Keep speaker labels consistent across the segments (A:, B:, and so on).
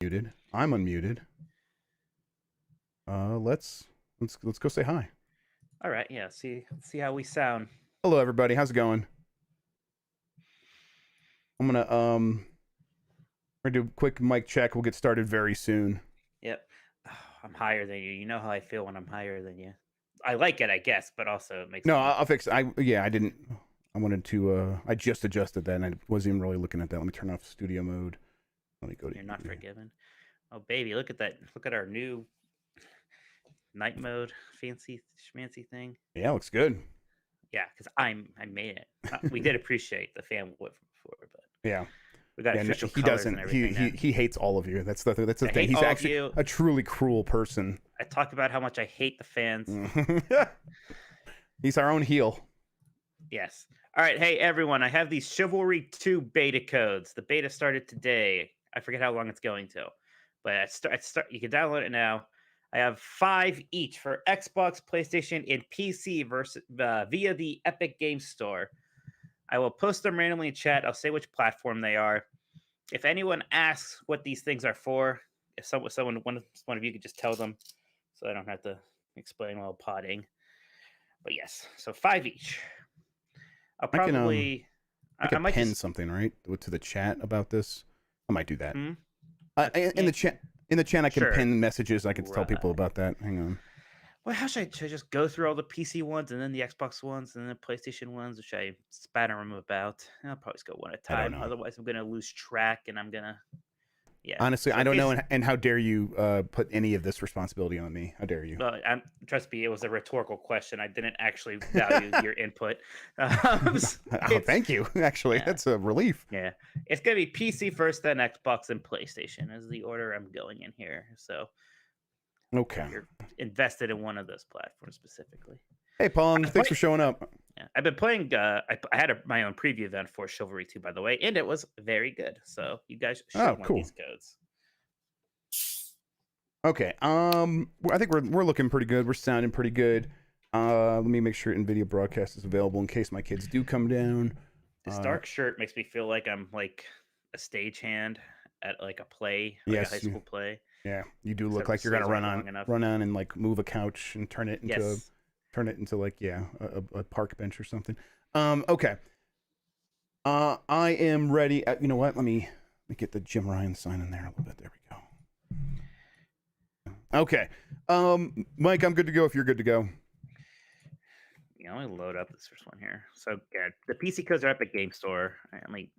A: Muted. I'm unmuted. Let's go say hi.
B: All right, yeah. See how we sound.
A: Hello, everybody. How's it going? I'm gonna we're gonna do a quick mic check. We'll get started very soon.
B: Yep. I'm higher than you. You know how I feel when I'm higher than you. I like it, I guess, but also it makes
A: No,
B: me.
A: I'll fix. I didn't. I wanted to. I just adjusted that, and I wasn't even really looking at that. Let me turn off studio mode. Let me go to.
B: You're not forgiven. Oh baby, look at that! Look at our new night mode, fancy schmancy thing.
A: Yeah, looks good.
B: Yeah, because I made it. We did appreciate the fan wood from before, but
A: Yeah.
B: we got
A: Yeah,
B: official
A: he
B: colors
A: doesn't.
B: and everything.
A: He hates all of you. That's the
B: I
A: thing.
B: hate
A: He's
B: all of
A: actually
B: you.
A: a truly cruel person.
B: I talk about how much I hate the fans.
A: He's our own heel.
B: Yes. All right. Hey, everyone. I have these Chivalry 2 beta codes. The beta started today. I forget how long it's going to, but you can download it now. I have 5 each for Xbox, PlayStation, and PC via the Epic Games Store. I will post them randomly in chat. I'll say which platform they are. If anyone asks what these things are for, if one of you could just tell them, so I don't have to explain while potting. But yes, so 5 each. I'll probably.
A: I
B: might
A: pin
B: just
A: something right to the chat about this. I might do that. In the chat, I can pin messages. I can tell people about that. Hang on.
B: Well, how should I just go through all the PC ones and then the Xbox ones and then the PlayStation ones? Or should I spatter them about? I'll probably just go one at a time. Otherwise, I'm gonna lose track and I'm gonna. Yeah.
A: Honestly, I don't know, and how dare you put any of this responsibility on me? How dare you?
B: Well, trust me, it was a rhetorical question. I didn't actually value your input.
A: Thank you. Actually, that's a relief.
B: Yeah, it's gonna be PC first, then Xbox, and PlayStation is the order I'm going in here. So,
A: okay,
B: you're invested in one of those platforms specifically.
A: Hey, Paul, thanks for showing up.
B: Yeah, I've been playing. I had my own preview event for Chivalry 2, by the way, and it was very good. So you guys should want these codes.
A: Okay. I think we're looking pretty good. We're sounding pretty good. Let me make sure NVIDIA broadcast is available in case my kids do come down.
B: This dark shirt makes me feel like I'm like a stagehand at like a play, like a high school play.
A: Yeah, you do look like you're gonna run on and like move a couch and turn it into like a park bench or something. Okay. I am ready. You know what? Let me get the Jim Ryan sign in there a little bit. There we go. Okay. Mike, I'm good to go if you're good to go.
B: Yeah, let me load up this first one here. So yeah, the PC codes are Epic Game Store. I'm like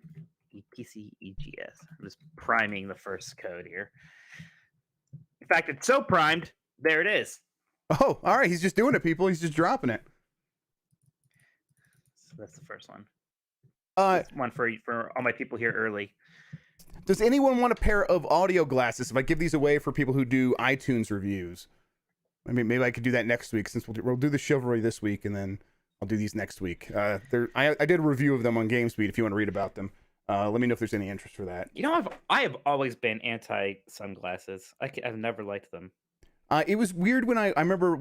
B: PC EGS. I'm just priming the first code here. In fact, it's so primed. There it is.
A: Oh, all right. He's just doing it, people. He's just dropping it.
B: So that's the first one. One for all my people here early.
A: Does anyone want a pair of audio glasses if I give these away for people who do iTunes reviews? I mean, maybe I could do that next week since we'll do the Chivalry this week, and then I'll do these next week. I did a review of them on GamesBeat if you want to read about them. Let me know if there's any interest for that.
B: You know, I have always been anti-sunglasses. I've never liked them.
A: It was weird when I remember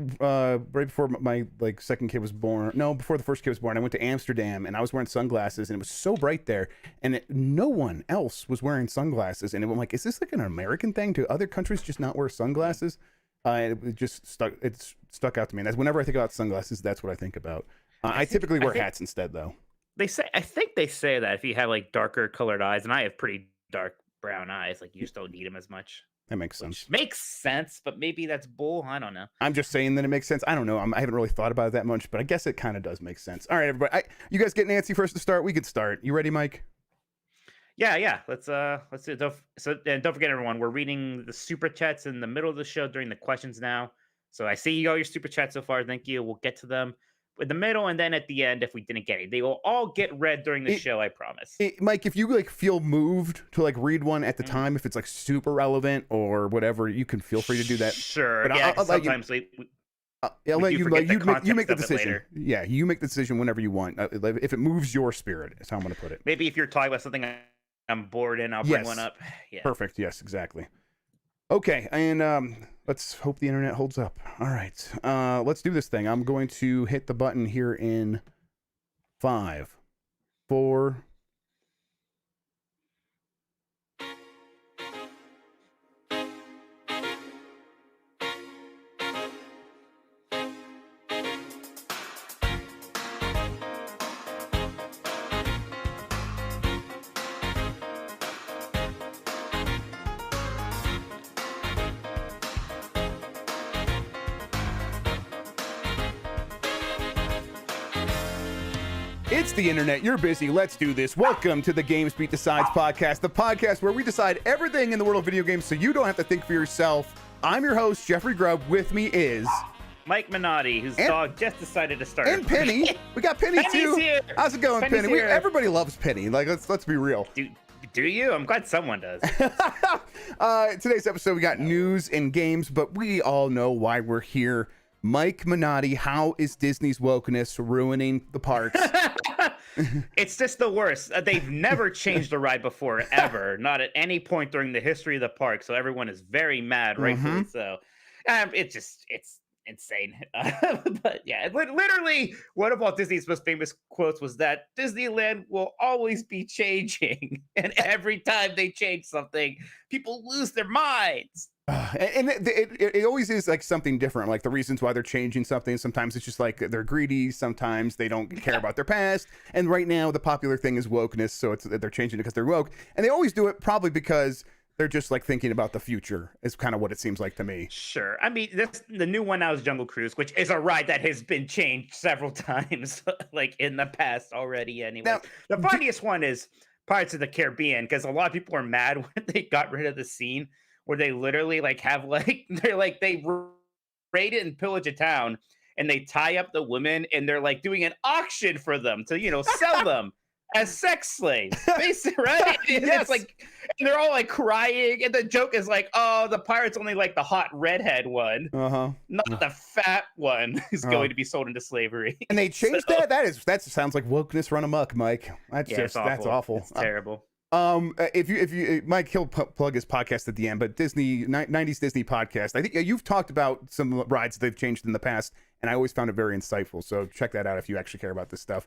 A: right before my second kid was born. No, before the first kid was born, I went to Amsterdam and I was wearing sunglasses and it was so bright there, and no one else was wearing sunglasses. And I'm like, is this like an American thing? Do other countries just not wear sunglasses? It just stuck out to me. And whenever I think about sunglasses, that's what I think about. I typically wear hats instead, though.
B: I think they say that if you have like darker colored eyes, and I have pretty dark brown eyes, like you just don't need them as much.
A: That makes sense.
B: Makes sense, but maybe that's bull. I don't know.
A: I'm just saying that it makes sense. I don't know. I haven't really thought about it that much, but I guess it kind of does make sense. All right, everybody. You guys get Nancy first to start. We could start. You ready, Mike?
B: Yeah. Let's do it. And don't forget, everyone. We're reading the super chats in the middle of the show during the questions now. So I see all your super chats so far. Thank you. We'll get to them in the middle and then at the end if we didn't get it. They will all get read during the show, I promise.
A: Mike, if you like feel moved to like read one at the time, if it's like super relevant or whatever, you can feel free to do that.
B: Sure. But yeah, sometimes
A: I'll let you make the decision. Yeah, you make the decision whenever you want. If it moves your spirit, is how I'm going to put it.
B: Maybe if you're talking about something I'm bored in, I'll bring one up. Yeah.
A: Perfect. Yes, exactly. Okay, and let's hope the internet holds up. All right, let's do this thing. I'm going to hit the button here in 5, 4. It's the internet. You're busy. Let's do this. Welcome to the GamesBeat Decides podcast, the podcast where we decide everything in the world of video games so you don't have to think for yourself. I'm your host, Jeffrey Grubb. With me is
B: Mike Minotti, whose dog just decided to start.
A: And Penny. We got Penny too.
B: Here.
A: How's it going,
B: Penny's
A: Penny? Everybody loves Penny. Like, let's be real.
B: Do you? I'm glad someone does.
A: Today's episode, we got news and games, but we all know why we're here. Mike Minotti, how is Disney's wokeness ruining the parks?
B: It's just the worst. They've never changed a ride before, ever. Not at any point during the history of the park. So everyone is very mad, rightfully so. It's insane. But yeah, literally one of Walt Disney's most famous quotes was that Disneyland will always be changing. And every time they change something, people lose their minds.
A: And it always is like something different, like the reasons why they're changing something. Sometimes it's just like they're greedy. Sometimes they don't care about their past. And right now the popular thing is wokeness. So they're changing it because they're woke. And they always do it probably because they're just like thinking about the future is kind of what it seems like to me.
B: Sure. I mean, the new one now is Jungle Cruise, which is a ride that has been changed several times, like in the past already anyway. Now, the funniest one is Pirates of the Caribbean, because a lot of people are mad when they got rid of the scene where they literally like have like they raid it and pillage a town and they tie up the women and they're like doing an auction for them to sell them as sex slaves, basically, right? And
A: Yes.
B: It's like, and they're all like crying, and the joke is like, oh, the pirate's only like the hot redhead one, not the fat one who's going to be sold into slavery.
A: And they changed that. That sounds like wokeness run amok, Mike. That's awful.
B: It's terrible.
A: If you Mike, he'll plug his podcast at the end, but Disney 90s Disney podcast. I think you've talked about some rides they've changed in the past, and I always found it very insightful. So check that out if you actually care about this stuff.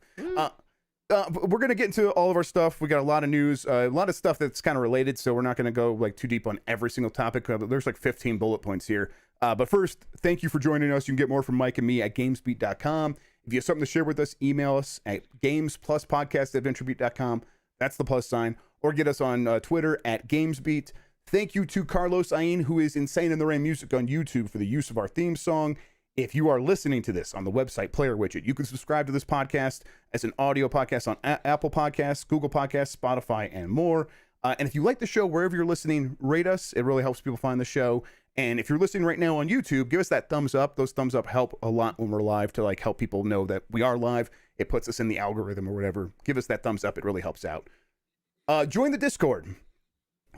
A: We're going to get into all of our stuff. We got a lot of news, a lot of stuff that's kind of related, so we're not going to go like too deep on every single topic. There's like 15 bullet points here. But first, thank you for joining us. You can get more from Mike and me at GamesBeat.com. If you have something to share with us, email us at gamespluspodcast@venturebeat.com. That's the plus sign. Or get us on Twitter at GamesBeat. Thank you to Carlos Ain, who is Insane in the Rain Music on YouTube, for the use of our theme song. If you are listening to this on the website player widget, you can subscribe to this podcast as an audio podcast on Apple Podcasts, Google Podcasts, Spotify, and more. And if you like the show, wherever you're listening, rate us. It really helps people find the show. And if you're listening right now on YouTube, give us that thumbs up. Those thumbs up help a lot when we're live to like help people know that we are live. It puts us in the algorithm or whatever. Give us that thumbs up. It really helps out. Join the Discord.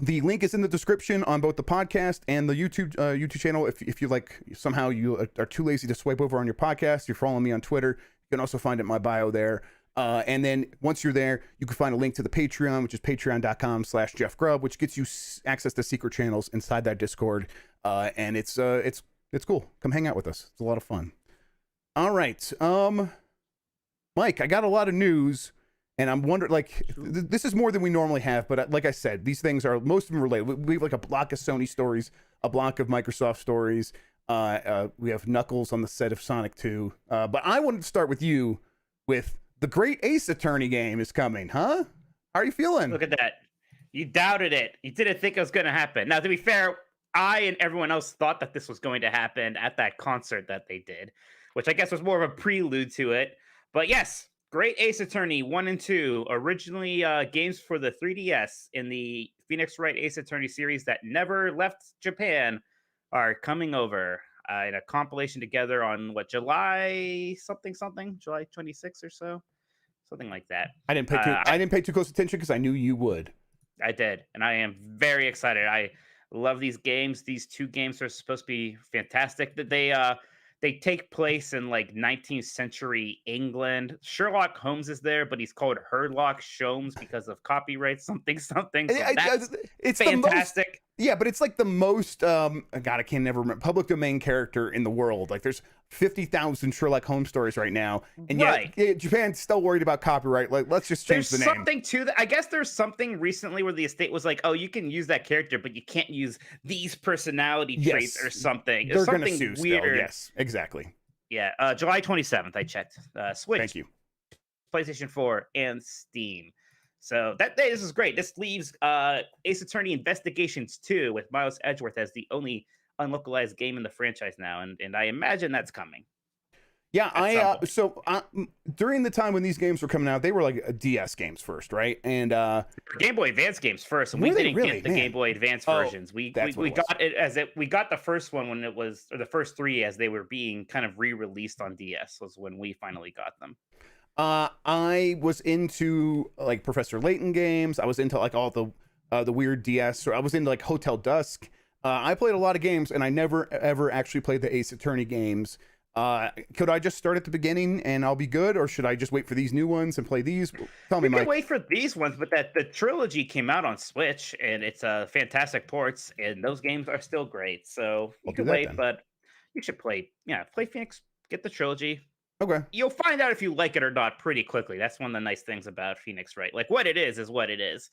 A: The link is in the description on both the podcast and the YouTube channel. If you like, somehow you are too lazy to swipe over on your podcast, you're following me on Twitter. You can also find it in my bio there. And then once you're there, you can find a link to the Patreon, which is patreon.com/Jeff Grubb, which gets you access to secret channels inside that Discord. And it's cool. Come hang out with us. It's a lot of fun. All right. Mike, I got a lot of news. And I'm wondering, like, this is more than we normally have, but like I said, these things are, most of them related. We have like a block of Sony stories, a block of Microsoft stories. We have Knuckles on the set of Sonic 2. But I wanted to start with you with the great Ace Attorney game is coming, huh? How are you feeling?
B: Look at that. You doubted it. You didn't think it was going to happen. Now, to be fair, I and everyone else thought that this was going to happen at that concert that they did, which I guess was more of a prelude to it. But yes. Great Ace Attorney 1 and 2, originally games for the 3DS in the Phoenix Wright Ace Attorney series that never left Japan, are coming over in a compilation together on July something, July 26th or so, something like that.
A: I didn't pay too close attention because I knew you would.
B: I did, and I am very excited. I love these games. These two games are supposed to be fantastic. That they take place in like 19th century England. Sherlock Holmes is there, but he's called Herlock Sholmes because of copyright something. So it's fantastic.
A: But it's like the most God, I can never remember, public domain character in the world. Like there's 50,000 Sherlock Holmes stories right now, and yet Japan's still worried about copyright. Like, let's just change the name.
B: There's something to that. I guess there's something recently where the estate was like, "Oh, you can use that character, but you can't use these personality traits or something."
A: They're
B: something
A: gonna sue
B: weird.
A: Still. Yes, exactly.
B: Yeah, July 27th. I checked. Switch.
A: Thank you.
B: PlayStation 4 and Steam. So this is great. This leaves Ace Attorney Investigations 2 with Miles Edgeworth as the only unlocalized game in the franchise now, and I imagine that's coming.
A: Yeah,
B: at some point.
A: during the time when these games were coming out, they were like DS games first, right? And
B: Game Boy Advance games first, and we
A: were they
B: didn't
A: really,
B: get the
A: man?
B: Game Boy Advance
A: Oh,
B: versions.
A: that's what
B: We
A: it was.
B: got it as it we got the first one when it was, or the first three as they were being kind of re-released on DS was when we finally got them.
A: I was into like Professor Layton games. I was into like all the weird DS, or I was into like Hotel Dusk. I played a lot of games, and I never ever actually played the Ace Attorney games. Could I just start at the beginning and I'll be good, or should I just wait for these new ones and play these? Tell me,
B: You can
A: Mike.
B: wait for these ones, but that the trilogy came out on Switch, and it's fantastic ports, and those games are still great. So
A: I'll
B: you
A: do
B: can
A: that
B: wait,
A: then.
B: but you should play. Yeah, play Phoenix. Get the trilogy.
A: Okay.
B: You'll find out if you like it or not pretty quickly. That's one of the nice things about Phoenix, right? Like what it is what it is.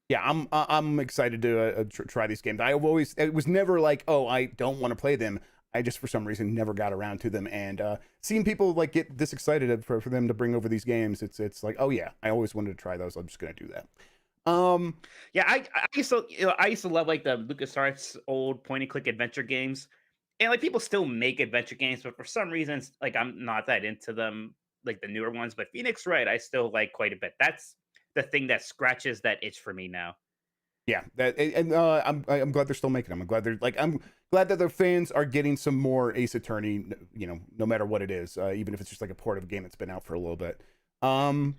A: Yeah, I'm excited to try these games. I've always it was never like, oh, I don't want to play them. I just for some reason never got around to them, and seeing people like get this excited for them to bring over these games, it's like, oh yeah, I always wanted to try those. I'm just gonna do that. Um,
B: Yeah, I used to I used to love like the LucasArts old point and click adventure games. And like people still make adventure games, but for some reasons, like I'm not that into them, like the newer ones. But Phoenix Wright, I still like quite a bit. That's the thing that scratches that itch for me now.
A: yeah, that and I'm glad they're still making them. I'm glad that their fans are getting some more Ace Attorney. You know, no matter what it is, even if it's just like a port of a game that's been out for a little bit. Um,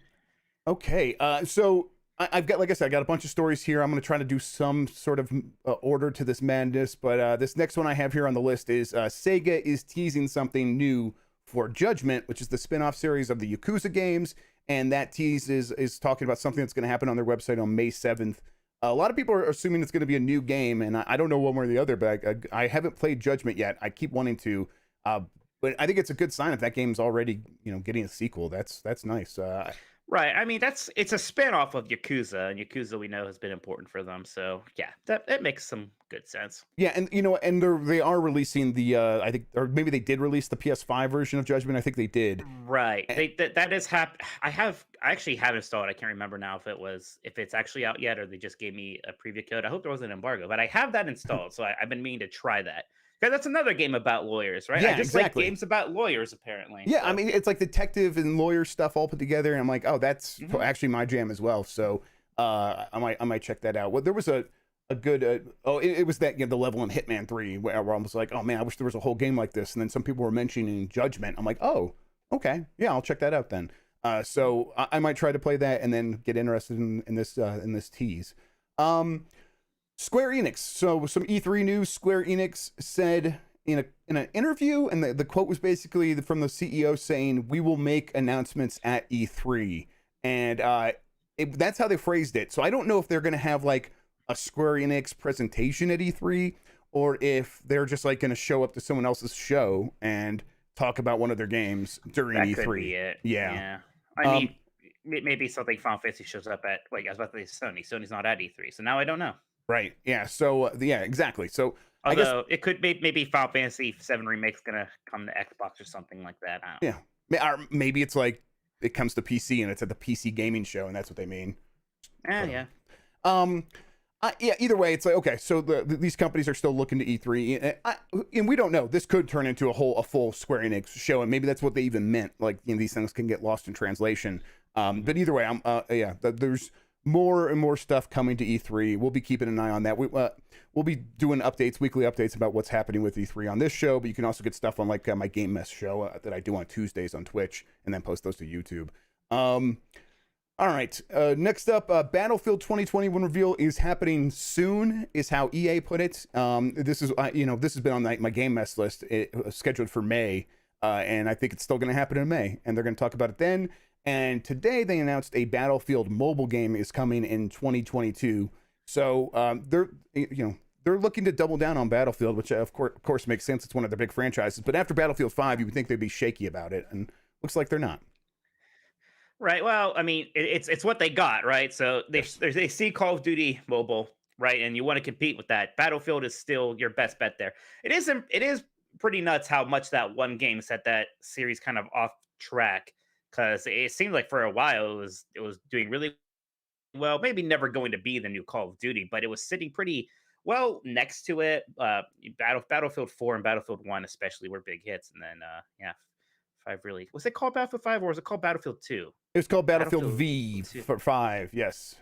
A: Okay, so I've got, like I said, I got a bunch of stories here. I'm going to try to do some sort of order to this madness, but this next one I have here on the list is Sega is teasing something new for Judgment, which is the spin-off series of the Yakuza games, and that tease is talking about something that's going to happen on their website on May 7th. A lot of people are assuming it's going to be a new game, and I don't know one way or the other, but I haven't played Judgment yet. I keep wanting to, but I think it's a good sign if that game's already, getting a sequel. That's nice.
B: Right. I mean, it's a spin-off of Yakuza, and Yakuza we know has been important for them. So yeah, that makes some good sense.
A: Yeah, and and they are releasing the I think, or maybe they did release the PS5 version of Judgment. I think they did.
B: Right.
A: Eh,
B: That is I actually have installed. I can't remember now if it's actually out yet or they just gave me a preview code. I hope there was an embargo, but I have that installed, so I've been meaning to try that. Because that's another game about lawyers, right? I
A: Yeah,
B: just like
A: exactly.
B: games about lawyers, apparently.
A: Yeah, I
B: So
A: mean it's like detective and lawyer stuff all put together, and I'm like, oh, that's
B: mhm.
A: actually my jam as well. So I might check that out. Well, there was a good it was that, the level in Hitman 3 where I was like, oh man, I wish there was a whole game like this. And then some people were mentioning Judgment. I'm like, oh, okay, yeah, I'll check that out then. So I might try to play that and then get interested in this tease. Um, Square Enix. So some E3 news. Square Enix said in an interview, and the quote was basically from the CEO saying, "We will make announcements at E3," and that's how they phrased it. So I don't know if they're going to have like a Square Enix presentation at E3, or if they're just like going to show up to someone else's show and talk about one of their games during
B: That could
A: E3.
B: be it.
A: Yeah.
B: Yeah. I
A: Um,
B: mean, maybe something Final Fantasy shows up at. Wait, I was about to say Sony. Sony's not at E3, so now I don't know.
A: right. Yeah. So yeah, exactly. So I guess,
B: Although it could be maybe Final Fantasy VII Remake's gonna come to Xbox or something like that. I don't know.
A: yeah. Or maybe it's like it comes to PC and it's at the PC gaming show, and that's what they mean. Whatever.
B: Yeah.
A: Um, yeah. Either way, it's like, okay. So these companies are still looking to E3, and we don't know. This could turn into a full Square Enix show, and maybe that's what they even meant. Like, these things can get lost in translation. But either way, there's more and more stuff coming to E3. We'll be keeping an eye on that. We'll be doing weekly updates about what's happening with E3 on this show. But you can also get stuff on like my Game Mess show that I do on Tuesdays on Twitch, and then post those to YouTube. All right. Next up, Battlefield 2021 reveal is happening soon, is how EA put it. This is this has been on my Game Mess list, scheduled for May, and I think it's still going to happen in May, and they're going to talk about it then. And today they announced a Battlefield mobile game is coming in 2022. So they're looking to double down on Battlefield, which of course makes sense. It's one of their big franchises. But after Battlefield 5, you would think they'd be shaky about it, and looks like they're not.
B: Right. Well, I mean, it's what they got, right? So
A: Yes.
B: they see Call of Duty mobile, right, and you want to compete with that. Battlefield is still your best bet there. It is pretty nuts how much that one game set that series kind of off track because it seemed like for a while it was doing really well. Maybe never going to be the new Call of Duty, but it was sitting pretty well next to it. Battlefield 4 and Battlefield 1 especially were big hits, and then 5 really was it called Battlefield 5 or was it called Battlefield 2?
A: It was called Battlefield
B: Battlefield
A: V
B: 2.
A: for 5. Yes.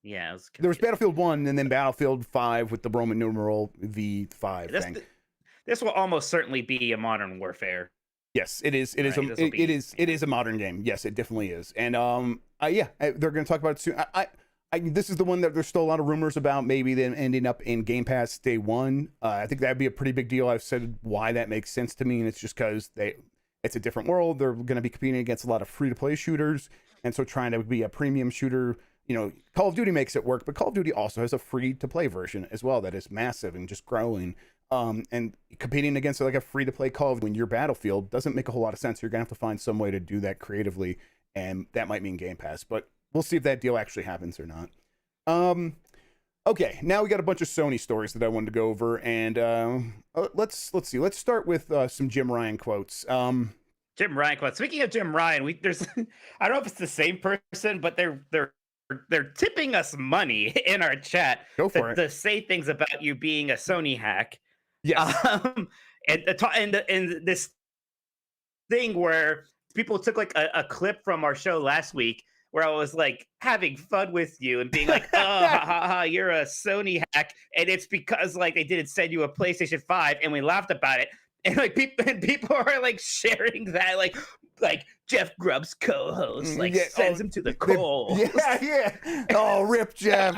B: Yeah, it was
A: There was
B: confusing.
A: Battlefield 1 and then Battlefield 5 with the Roman numeral V5
B: This
A: thing.
B: this will almost certainly be a Modern Warfare.
A: Yes, it is. It is.
B: Right, this'll be-
A: It is a modern game. Yes, it definitely is. And they're going to talk about it soon. This is the one that there's still a lot of rumors about maybe them ending up in Game Pass day one. I think that'd be a pretty big deal. I've said why that makes sense to me, and it's just because it's a different world. They're going to be competing against a lot of free to play shooters, and so trying to be a premium shooter. Call of Duty makes it work, but Call of Duty also has a free to play version as well that is massive and just growing. And competing against like a free to play Call of when you're Battlefield doesn't make a whole lot of sense. You're gonna have to find some way to do that creatively, and that might mean Game Pass, but we'll see if that deal actually happens or not. Okay, now we got a bunch of Sony stories that I wanted to go over, and let's see. Let's start with some Jim Ryan quotes.
B: Jim Ryan quote. Speaking of Jim Ryan, there's I don't know if it's the same person, but they're tipping us money in our chat
A: Go for it.
B: to say things about you being a Sony hack.
A: Yes.
B: And this thing where people took like a clip from our show last week where I was like having fun with you and being like, oh, ha, ha, ha, you're a Sony hack. And it's because like they didn't send you a PlayStation 5 and we laughed about it. And like people are like sharing that like Jeff Grubb's co-host sends him to the coal.
A: Yeah. Oh, rip Jeff.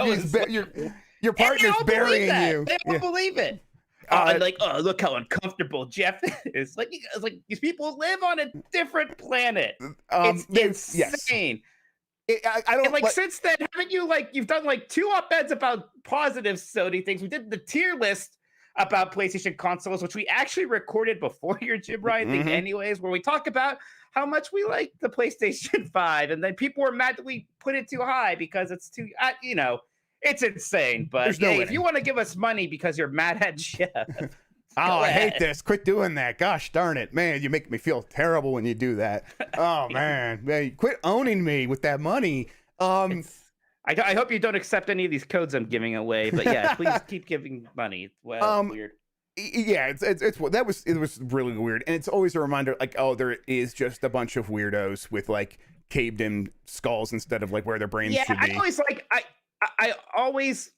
A: Your partner's burying you.
B: They don't believe it. And like, oh, look how uncomfortable Jeff is. Like these people live on a different planet. It's insane.
A: I don't
B: and since then, haven't you you've done like 2 op-eds about positive Sony things? We did the tier list about PlayStation consoles, which we actually recorded before your Jim Ryan thing, anyways, where we talk about how much we like the PlayStation 5, and then people were mad that we put it too high because it's too, it's insane. But hey, if you want to give us money because you're mad at Jeff,
A: I hate this. Quit doing that. Gosh darn it, man! You make me feel terrible when you do that. Oh man, quit owning me with that money.
B: I hope you don't accept any of these codes I'm giving away, but yeah, please keep giving money. Well, weird.
A: Yeah, it was really weird, and it's always a reminder, like, oh, there is just a bunch of weirdos with like caved in skulls instead of like where their brains should be.
B: I always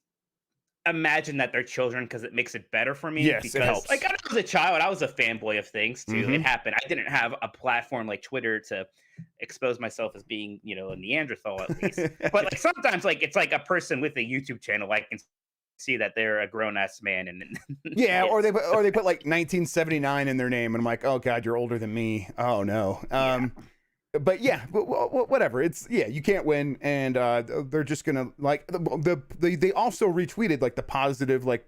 B: imagine that they're children because it makes it better for me.
A: Yes,
B: because,
A: it helps.
B: Like, I was a child, I was a fanboy of things too. It happened. I didn't have a platform like Twitter to expose myself as being, a Neanderthal at least. But like sometimes, like it's like a person with a YouTube channel, I can see that they're a grown ass man, and
A: yeah, or they put like 1979 in their name, and I'm like, oh god, you're older than me. Oh no. But yeah, whatever. It's you can't win, and they're just gonna like they also retweeted like the positive like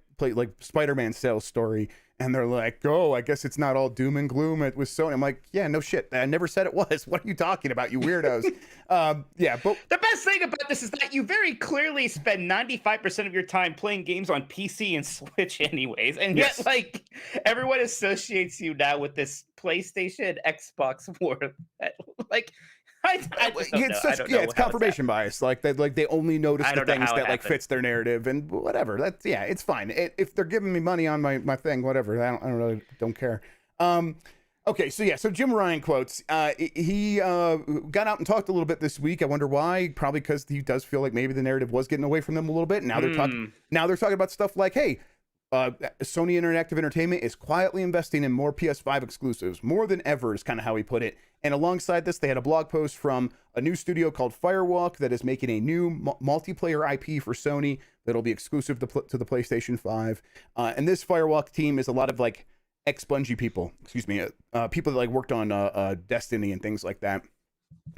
A: Spider-Man sales story, and they're like, oh, I guess it's not all doom and gloom with Sony. I'm like, yeah, no shit. I never said it was. What are you talking about, you weirdos? But
B: the best thing about this is that you very clearly spend 95% of your time playing games on PC and Switch anyways, and yet like everyone associates you now with this PlayStation Xbox war. Like I just don't know.
A: It's confirmation bias. Like they only notice the things that like fits their narrative, and whatever. That's it's fine. If they're giving me money on my thing, whatever. I don't care. Okay, so Jim Ryan quotes. He got out and talked a little bit this week. I wonder why. Probably because he does feel like maybe the narrative was getting away from them a little bit. Now they're talking about stuff like, hey, Sony Interactive Entertainment is quietly investing in more PS5 exclusives, more than ever is kind of how he put it. And alongside this, they had a blog post from a new studio called Firewalk that is making a new multiplayer IP for Sony that'll be exclusive to the PlayStation 5. And this Firewalk team is a lot of like ex-Bungie people, people that like worked on Destiny and things like that.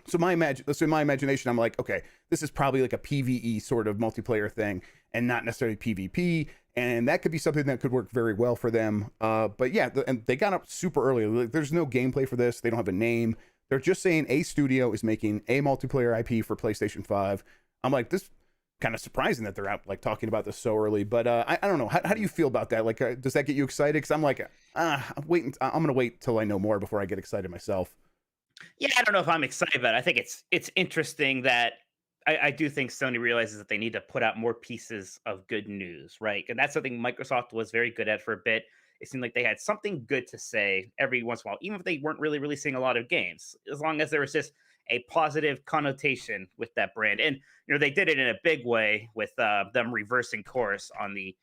A: So in my imagination, I'm like, okay, this is probably like a PvE sort of multiplayer thing and not necessarily PvP. And that could be something that could work very well for them. But yeah, and they got up super early. Like, there's no gameplay for this. They don't have a name. They're just saying a studio is making a multiplayer IP for PlayStation 5. I'm like, this kind of surprising that they're out like talking about this so early. But I don't know. How do you feel about that? Like, does that get you excited? Because I'm like, I'm going to wait till I know more before I get excited myself.
B: Yeah, I don't know if I'm excited, but I think it's interesting that I do think Sony realizes that they need to put out more pieces of good news, right? And that's something Microsoft was very good at for a bit. it seemed like they had something good to say every once in a while, even if they weren't really releasing a lot of games, as long as there was just a positive connotation with that brand. And they did it in a big way with them reversing course on the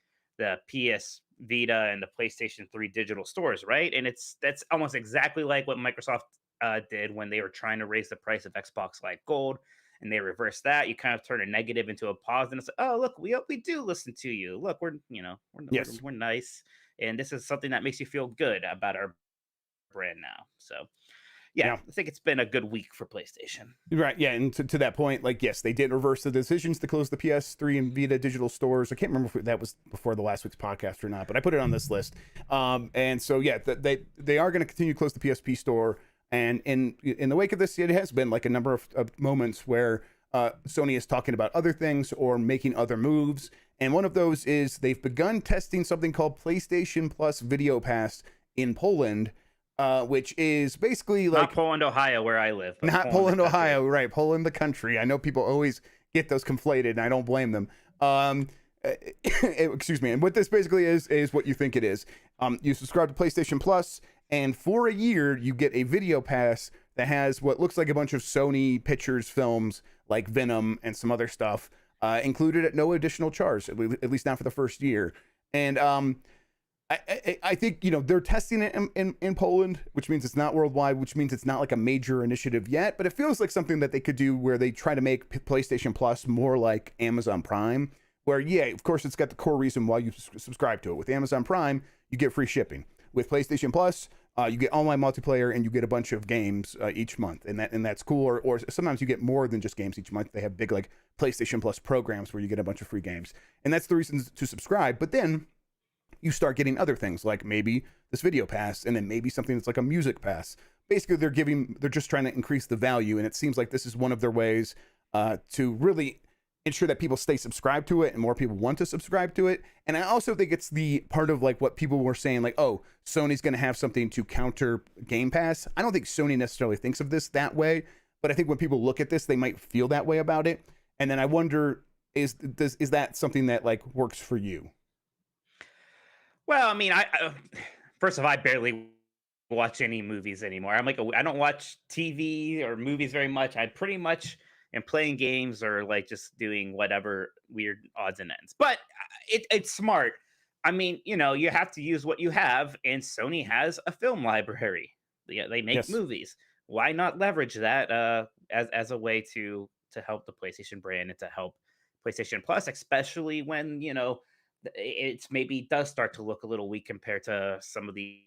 B: PS Vita and the PlayStation 3 digital stores, right? And that's almost exactly like what Microsoft did when they were trying to raise the price of Xbox Live Gold, and they reversed that. You kind of turn a negative into a positive. It's like, oh, look, we do listen to you. Look, we're nice, and this is something that makes you feel good about our brand now. So yeah, I think it's been a good week for PlayStation.
A: Right, yeah, and to that point, like, yes, they did reverse the decisions to close the PS3 and Vita digital stores. I can't remember if that was before the last week's podcast or not, but I put it on this list. And so, yeah, they are going to continue to close the PSP store. And in the wake of this, it has been like a number of moments where Sony is talking about other things or making other moves. And one of those is they've begun testing something called PlayStation Plus Video Pass in Poland, which is basically like...
B: Not Poland, Ohio, where I live.
A: Not Poland, Ohio, right. Poland, the country. I know people always get those conflated, and I don't blame them. Excuse me. And what this basically is what you think it is. You subscribe to PlayStation Plus, and for a year, you get a video pass that has what looks like a bunch of Sony Pictures films, like Venom and some other stuff, included at no additional charge, at least not for the first year. And I think, they're testing it in Poland, which means it's not worldwide, which means it's not like a major initiative yet, but it feels like something that they could do where they try to make PlayStation Plus more like Amazon Prime, where, yeah, of course, it's got the core reason why you subscribe to it. With Amazon Prime, you get free shipping. With PlayStation Plus, you get online multiplayer and you get a bunch of games each month, and that's cool. Or sometimes you get more than just games each month. They have big like PlayStation Plus programs where you get a bunch of free games, and that's the reason to subscribe. But then you start getting other things like maybe this video pass, and then maybe something that's like a music pass. Basically, they're just trying to increase the value, and it seems like this is one of their ways to really ensure that people stay subscribed to it and more people want to subscribe to it. And I also think it's the part of like what people were saying, like, oh, Sony's going to have something to counter Game Pass. I don't think Sony necessarily thinks of this that way, but I think when people look at this, they might feel that way about it. And then I wonder, is that something that like works for you?
B: Well, I mean, I first of all, I barely watch any movies anymore. I don't watch TV or movies very much. I pretty much am playing games or like just doing whatever weird odds and ends. But it's smart. I mean, you have to use what you have, and Sony has a film library. They make movies. Why not leverage that as a way to help the PlayStation brand and to help PlayStation Plus, especially when it's maybe does start to look a little weak compared to some of the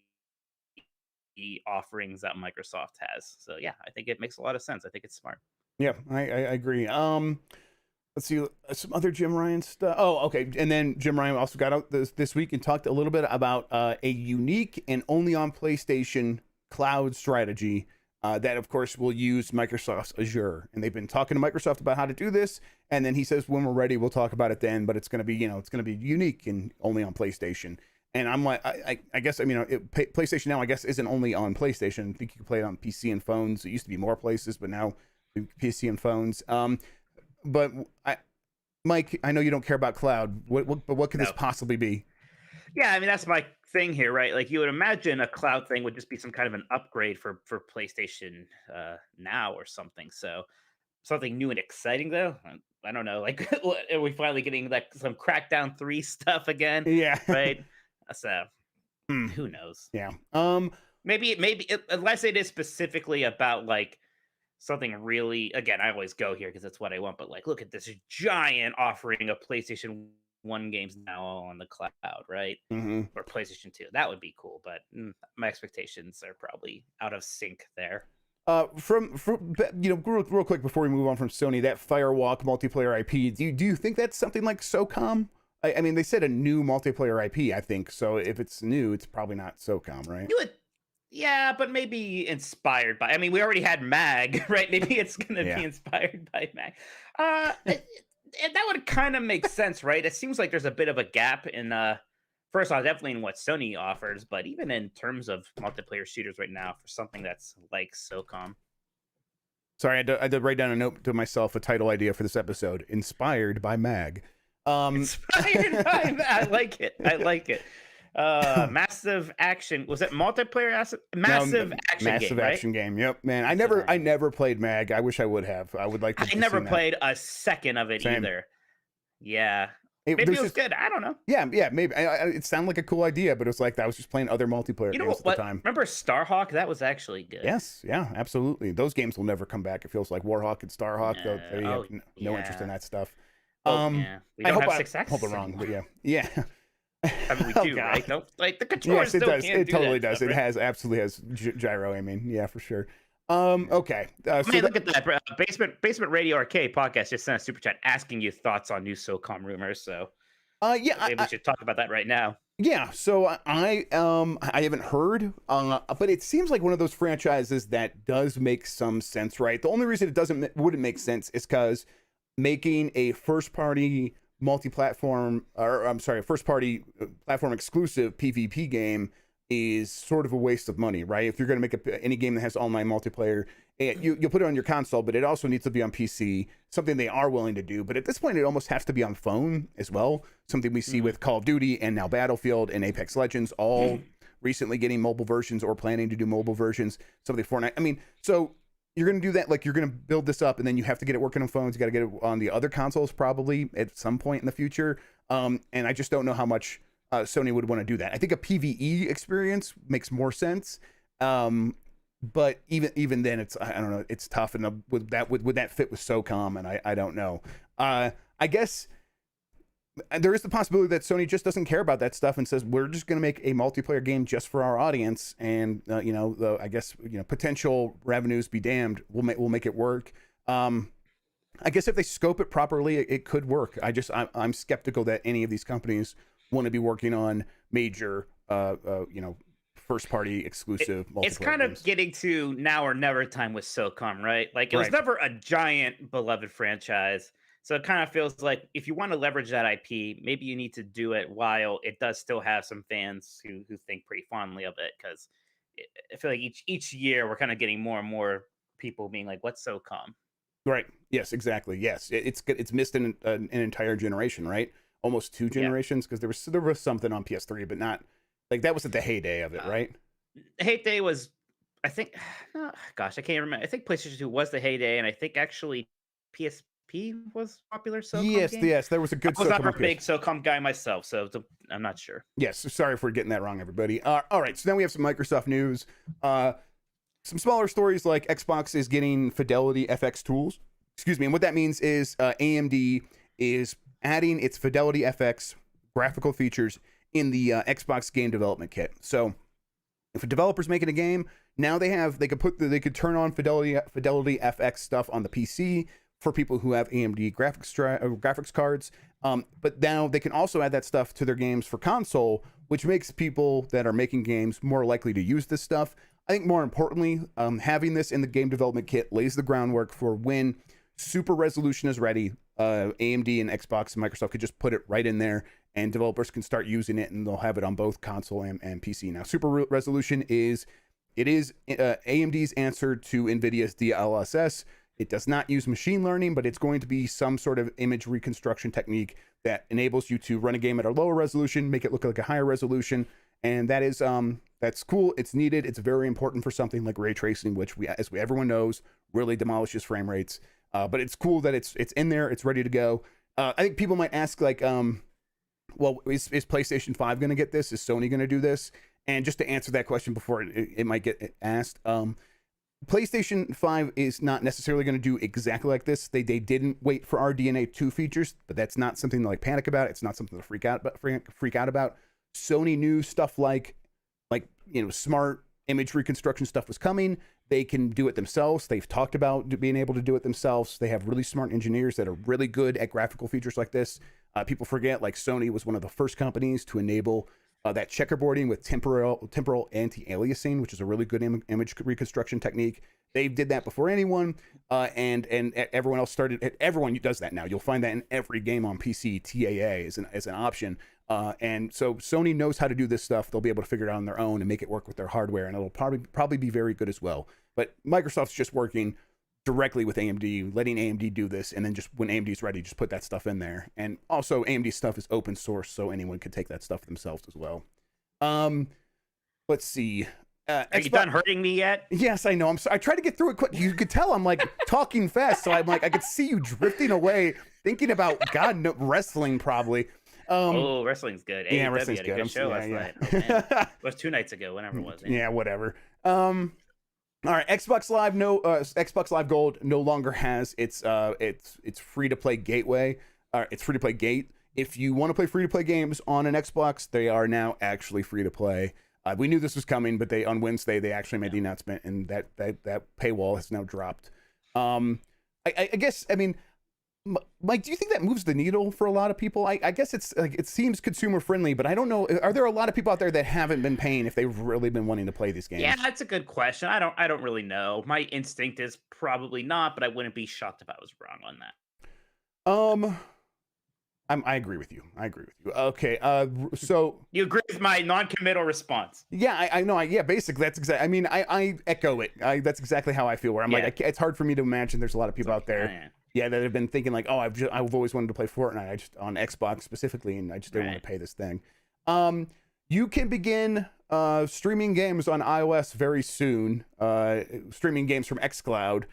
B: offerings that Microsoft has. So yeah, I think it makes a lot of sense. I think it's smart.
A: Yeah, I agree. Let's see some other Jim Ryan stuff. Oh, okay. And then Jim Ryan also got out this week and talked a little bit about a unique and only on PlayStation cloud strategy that, of course, will use Microsoft's Azure. And they've been talking to Microsoft about how to do this. And then he says, when we're ready, we'll talk about it then. But it's going to be, it's going to be unique and only on PlayStation. And I'm like, I guess, PlayStation now, I guess, isn't only on PlayStation. I think you can play it on PC and phones. It used to be more places, but now PC and phones. But Mike, I know you don't care about cloud. What could this possibly be?
B: Yeah, I mean, that's my thing here, right? Like, you would imagine a cloud thing would just be some kind of an upgrade for PlayStation Now or something. So something new and exciting, though. I don't know. Like, are we finally getting like some Crackdown 3 stuff again?
A: Yeah.
B: Right. So who knows?
A: Yeah.
B: Maybe unless it is specifically about like something really, again, I always go here because that's what I want, but like, look at this giant offering of PlayStation 1 games now on the cloud, right?
A: Mm-hmm.
B: Or PlayStation 2. That would be cool, but my expectations are probably out of sync there.
A: From real quick before we move on from Sony, that Firewalk multiplayer IP, do you think that's something like SOCOM? I mean, they said a new multiplayer IP, I think, so if it's new, it's probably not SOCOM, right?
B: Yeah, but maybe inspired by. I mean, we already had MAG, right? Maybe it's going to be inspired by MAG. That would kind of make sense, right? It seems like there's a bit of a gap in, first off, definitely in what Sony offers, but even in terms of multiplayer shooters right now for something that's like SOCOM.
A: Sorry, I had to write down a note to myself, a title idea for this episode: inspired by MAG.
B: Inspired by MAG. I like it. Massive action. Was it multiplayer?
A: No,
B: Massive action
A: massive
B: game, right?
A: action game. Yep, man. I
B: Massive
A: never played Mag. I wish I would have. I would like to.
B: I
A: have
B: never
A: seen that.
B: played a second of it
A: Same.
B: either. Yeah.
A: Maybe
B: Maybe it was
A: just,
B: good. I don't know.
A: yeah, maybe. It sounded like a cool idea, but it was like I was just playing other multiplayer
B: You know
A: games at
B: what?
A: the time.
B: Remember Starhawk? That was actually good.
A: Yes, yeah, absolutely. Those games will never come back. It feels like Warhawk and Starhawk.
B: No.
A: They have
B: Oh,
A: no interest in
B: yeah.
A: that stuff.
B: Oh, yeah. We
A: I
B: don't
A: hope
B: have 6 axes
A: hope I'm wrong,
B: anymore.
A: but yeah.
B: I mean, we
A: Oh,
B: do,
A: God.
B: right? Don't, like the controller
A: Yes, it
B: still
A: does.
B: can't
A: It
B: do
A: totally
B: that
A: does.
B: stuff,
A: It
B: right?
A: has absolutely has gyro aiming. Yeah, for sure. Okay.
B: Man, look at that. Basement Radio Arcade podcast just sent a super chat asking you thoughts on new SOCOM rumors. So
A: yeah,
B: maybe we should talk about that right now.
A: yeah. So I haven't heard, but it seems like one of those franchises that does make some sense, right? The only reason it wouldn't make sense is because making a first party multi-platform, or I'm sorry, a first party platform exclusive PvP game is sort of a waste of money, right? If you're going to make any game that has online multiplayer, you'll put it on your console, but it also needs to be on PC, something they are willing to do. But at this point, it almost has to be on phone as well, something we see with Call of Duty and now Battlefield and Apex Legends, all recently getting mobile versions or planning to do mobile versions, something Fortnite. I mean, so you're going to do that, like you're going to build this up and then you have to get it working on phones. You got to get it on the other consoles probably at some point in the future. And I just don't know how much Sony would want to do that. I think a PvE experience makes more sense. But even then, I don't know, it's tough. And would that fit with SOCOM? And I don't know. I guess there is the possibility that Sony just doesn't care about that stuff and says we're just going to make a multiplayer game just for our audience, and I guess potential revenues be damned. We'll make it work. I guess if they scope it properly, it could work. I'm skeptical that any of these companies want to be working on major first party exclusive multiplayer
B: It's kind
A: games.
B: of getting to now or never time with SOCOM, right? Like it was
A: Right.
B: never a giant beloved franchise. So it kind of feels like if you want to leverage that IP, maybe you need to do it while it does still have some fans who think pretty fondly of it. Because I feel like each year we're kind of getting more and more people being like, "What's SOCOM?"
A: Right. Yes, exactly. Yes. It's missed an entire generation, right? Almost 2 generations, because there was something on PS3, but not like that was at the heyday of it, right?
B: Heyday was, I think, gosh, I can't remember. I think PlayStation 2 was the heyday, and I think actually PSP was popular SOCOM game.
A: Yes, there was a good
B: I was
A: SOCOM
B: never
A: on
B: a big
A: PS.
B: SOCOM guy myself, so I'm not sure.
A: Yes, sorry for getting that wrong, everybody. All right, so now we have some Microsoft news. Some smaller stories like Xbox is getting Fidelity FX tools. Excuse me, and what that means is AMD is adding its Fidelity FX graphical features in the Xbox game development kit. So if a developer's making a game, now they could turn on Fidelity FX stuff on the PC for people who have AMD graphics cards. But now they can also add that stuff to their games for console, which makes people that are making games more likely to use this stuff. I think more importantly, having this in the game development kit lays the groundwork for when super resolution is ready. AMD and Xbox and Microsoft could just put it right in there, and developers can start using it, and they'll have it on both console and PC. Now, super resolution is AMD's answer to NVIDIA's DLSS. It does not use machine learning, but it's going to be some sort of image reconstruction technique that enables you to run a game at a lower resolution, make it look like a higher resolution, and that is that's cool. It's needed. It's very important for something like ray tracing, which everyone knows really demolishes frame rates. But it's cool that it's in there. It's ready to go. I think people might ask like, well, is PlayStation 5 going to get this? Is Sony going to do this? And just to answer that question before it might get asked, PlayStation 5 is not necessarily going to do exactly like this. They didn't wait for RDNA 2 features, but that's not something to like panic about. It's not something to freak out about. Sony knew stuff like smart image reconstruction stuff was coming. They can do it themselves. They've talked about being able to do it themselves. They have really smart engineers that are really good at graphical features like this. People forget, like Sony was one of the first companies to enable that checkerboarding with temporal anti-aliasing, which is a really good image reconstruction technique. They did that before anyone, and everyone else started. Everyone does that now. You'll find that in every game on PC. TAA as an option. And so Sony knows how to do this stuff. They'll be able to figure it out on their own and make it work with their hardware, and it'll probably be very good as well. But Microsoft's just working directly with AMD, letting AMD do this, and then just when AMD's ready, just put that stuff in there. And also AMD stuff is open source, so anyone could take that stuff themselves as well. Um, let's see.
B: Are you done hurting me yet?
A: Yes, I know. I try to get through it quick. You could tell I'm like talking fast, so I'm like I could see you drifting away, thinking about God, no, wrestling probably.
B: Oh, wrestling's good.
A: Yeah,
B: AEW
A: wrestling's
B: had a
A: good.
B: good show last night. Oh, man. It was 2 nights ago, whenever it was.
A: Yeah, whatever. All right, Xbox Live Xbox Live Gold no longer has its free to play gateway. It's free to play gate. If you want to play free to play games on an Xbox, they are now actually free to play. We knew this was coming, but on Wednesday they actually made the announcement, and that paywall has now dropped. I guess, I mean, Mike, do you think that moves the needle for a lot of people? I guess it's like, it seems consumer friendly, but I don't know. Are there a lot of people out there that haven't been paying if they've really been wanting to play these games?
B: Yeah, that's a good question. I don't really know. My instinct is probably not, but I wouldn't be shocked if I was wrong on that.
A: I agree with you. Okay. So
B: you agree with my non-committal response?
A: Yeah, I know. Yeah, basically that's exactly. I mean, I echo it. That's exactly how I feel. Where I'm like, it's hard for me to imagine there's a lot of people out there, that have been thinking like, oh, I've always wanted to play Fortnite. I just on Xbox specifically, and I just didn't want to pay this thing. You can begin streaming games on iOS very soon. Streaming games from xCloud.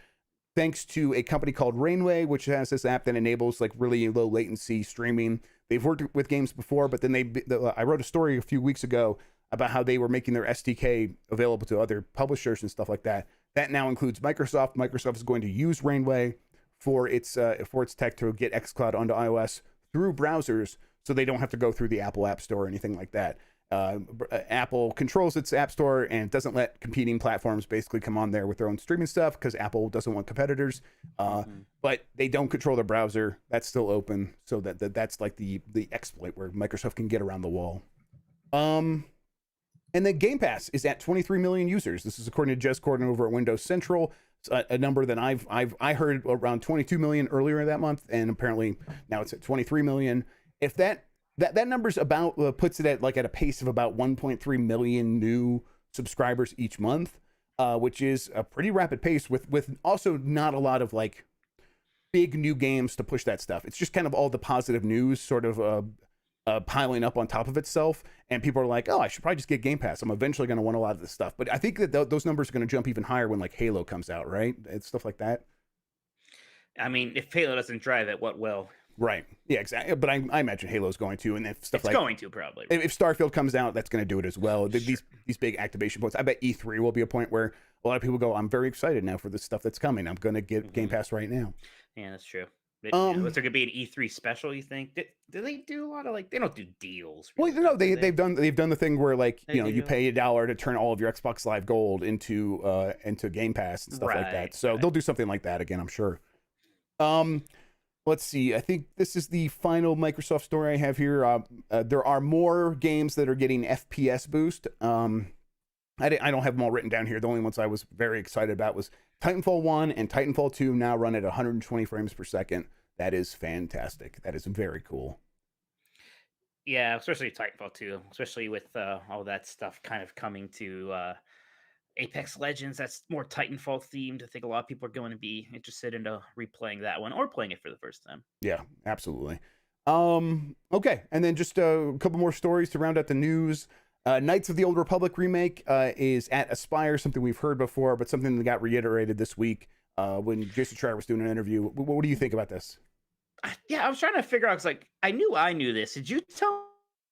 A: Thanks to a company called Rainway, which has this app that enables like really low latency streaming. They've worked with games before, but then I wrote a story a few weeks ago about how they were making their SDK available to other publishers and stuff like that. That now includes Microsoft. Microsoft is going to use Rainway for its tech to get xCloud onto iOS through browsers, so they don't have to go through the Apple App Store or anything like that. Apple controls its app store and doesn't let competing platforms basically come on there with their own streaming stuff because Apple doesn't want competitors. But they don't control their browser. That's still open. So that's like the exploit where Microsoft can get around the wall. And then Game Pass is at 23 million users. This is according to Jez Corden over at Windows Central. It's a number that I heard around 22 million earlier that month, and apparently now it's at 23 million. If that number's about puts it at a pace of about 1.3 million new subscribers each month, which is a pretty rapid pace with also not a lot of like big new games to push that stuff. It's just kind of all the positive news sort of piling up on top of itself, and people are like, oh, I should probably just get Game Pass. I'm eventually going to want a lot of this stuff. But I think that those numbers are going to jump even higher when like Halo comes out, right? It's stuff like that.
B: I mean, if Halo doesn't drive it, what will?
A: Right. Yeah, exactly. But I imagine Halo's going to, and if stuff
B: it's
A: like
B: going to probably.
A: If Starfield comes out, that's going to do it as well.
B: Sure.
A: These big activation points. I bet E3 will be a point where a lot of people go, I'm very excited now for the stuff that's coming. I'm going to get Game Pass right now.
B: Yeah, that's true. Was there gonna be an E3 special? You think? Do they do a lot of like? They don't do deals.
A: Really, well, no, they've done the thing where like you pay $1 to turn all of your Xbox Live Gold into Game Pass and stuff like that. So they'll do something like that again, I'm sure. Let's see. I think this is the final Microsoft story I have here. There are more games that are getting FPS boost. I don't have them all written down here. The only ones I was very excited about was Titanfall 1 and Titanfall 2 now run at 120 frames per second. That is fantastic. That is very cool.
B: Yeah, especially Titanfall 2, especially with all that stuff kind of coming to Apex Legends. That's more Titanfall themed. I think a lot of people are going to be interested in replaying that one or playing it for the first time.
A: Yeah, absolutely. Okay, and then just a couple more stories to round out the news. Knights of the Old Republic remake is at Aspire, something we've heard before, but something that got reiterated this week when Jason Schreier was doing an interview. What do you think about this?
B: Yeah, I was trying to figure out. Cause like I knew this. Did you tell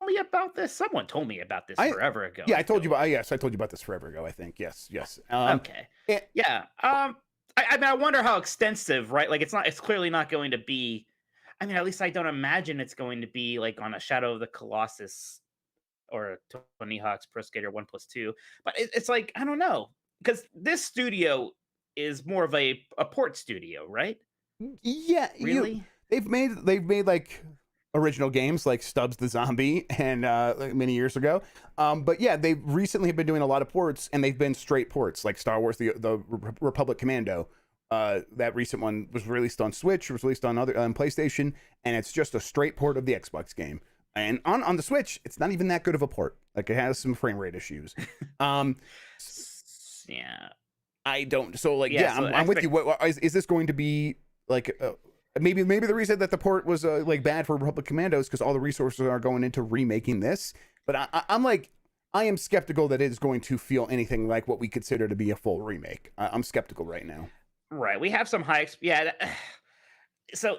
B: me about this? Someone told me about this forever ago.
A: Yeah, I told you about this forever ago. I think yes.
B: Okay. Yeah. I mean, I wonder how extensive, right? Like, it's clearly not going to be. I mean, at least I don't imagine it's going to be like on a Shadow of the Colossus or Tony Hawk's Pro Skater 1+2. But it's like, I don't know, because this studio is more of a port studio, right?
A: Yeah,
B: really.
A: They've made like original games like Stubbs the Zombie and like many years ago. But yeah, they recently have been doing a lot of ports, and they've been straight ports like Star Wars: the Republic Commando. That recent one was released on Switch, was released on PlayStation, and it's just a straight port of the Xbox game. And on the Switch, it's not even that good of a port. Like, it has some frame rate issues.
B: Yeah.
A: I don't. So like, I'm with you. Is this going to be like? Maybe the reason that the port was like bad for Republic Commandos because all the resources are going into remaking this. But I'm like, I am skeptical that it is going to feel anything like what we consider to be a full remake. I'm skeptical right now.
B: Right. We have some high. Yeah. So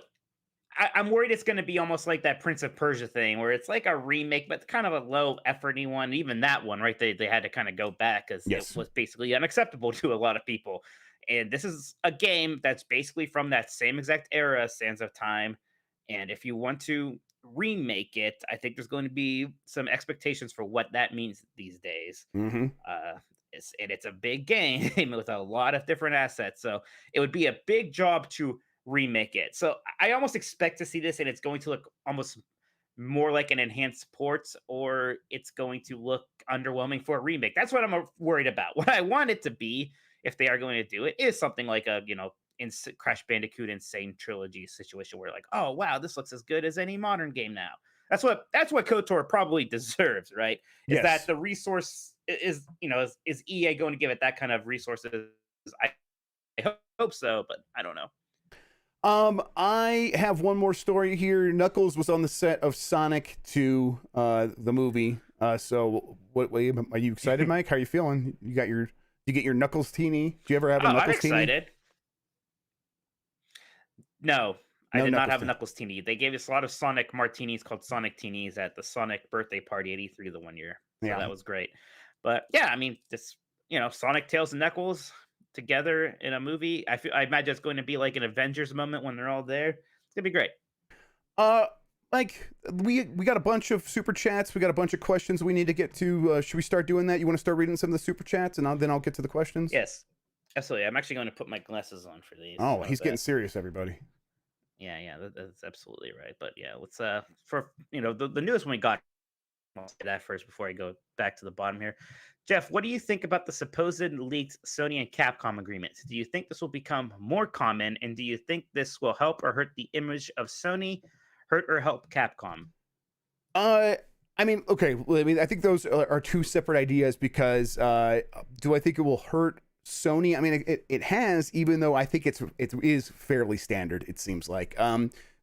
B: I'm worried it's going to be almost like that Prince of Persia thing, where it's like a remake, but kind of a low efforty one. Even that one, right? They had to kind of go back because it
A: Yes.
B: was basically unacceptable to a lot of people. And this is a game that's basically from that same exact era, Sands of Time. And if you want to remake it, I think there's going to be some expectations for what that means these days.
A: Mm-hmm.
B: It's a big game with a lot of different assets, so it would be a big job to remake it. So I almost expect to see this, and it's going to look almost more like an enhanced port, or it's going to look underwhelming for a remake. That's what I'm worried about. What I want it to be, if they are going to do it, is something like a Crash Bandicoot Insane Trilogy situation, where like, oh wow, this looks as good as any modern game now. That's what KOTOR probably deserves, right? Is
A: Yes.
B: that the resource is EA going to give it that kind of resources? I hope so, but I don't know.
A: I have one more story here. Knuckles was on the set of Sonic 2, the movie. So what are you excited, Mike? How are you feeling? You get your Knuckles teeny? Do you ever have a Knuckles teeny?
B: I'm excited. No, I did not have a
A: Knuckles
B: Knuckles teeny. They gave us a lot of Sonic martinis called Sonic teenies at the Sonic birthday party at E3 the one year. So
A: Yeah.
B: that was great. But yeah, I mean, this Sonic, Tails, and Knuckles together in a movie. I imagine it's going to be like an Avengers moment when they're all there. It's gonna be great.
A: Like we got a bunch of super chats. We got a bunch of questions we need to get to. Should we start doing that? You want to start reading some of the super chats, and then I'll get to the questions.
B: Yes, absolutely. I'm actually going to put my glasses on for these.
A: Oh, he's getting serious, everybody.
B: Yeah, that's absolutely right. But yeah, let's for the newest one we got. I'll say that first before I go back to the bottom here. Jeff, what do you think about the supposed leaked Sony and Capcom agreement? Do you think this will become more common, and do you think this will help or hurt the image of Sony, hurt or help Capcom?
A: I mean, okay. I mean, I think those are two separate ideas because do I think it will hurt Sony? I mean, it has, even though I think it is fairly standard. It seems like.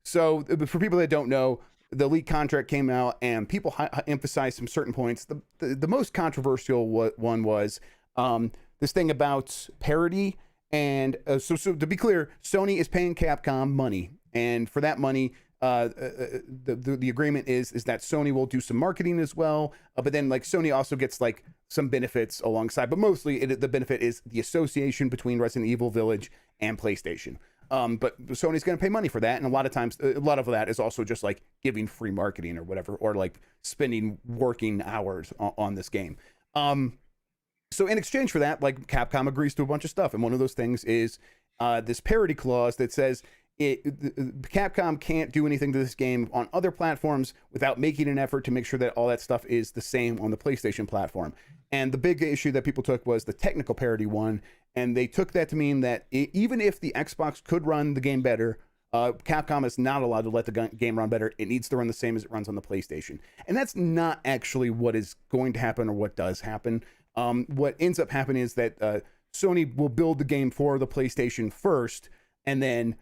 A: So for people that don't know, the leak contract came out, and people emphasized some certain points. The most controversial one was this thing about parity. And so to be clear, Sony is paying Capcom money, and for that money, the agreement is that Sony will do some marketing as well. But then like Sony also gets like some benefits alongside. But mostly the benefit is the association between Resident Evil Village and PlayStation. But Sony's going to pay money for that, and a lot of times, a lot of that is also just like giving free marketing or whatever, or like spending working hours on this game. So in exchange for that, like Capcom agrees to a bunch of stuff, and one of those things is this parity clause that says Capcom can't do anything to this game on other platforms without making an effort to make sure that all that stuff is the same on the PlayStation platform. And the big issue that people took was the technical parity one. And they took that to mean that even if the Xbox could run the game better, Capcom is not allowed to let the game run better. It needs to run the same as it runs on the PlayStation. And that's not actually what is going to happen or what does happen. What ends up happening is that Sony will build the game for the PlayStation first. And then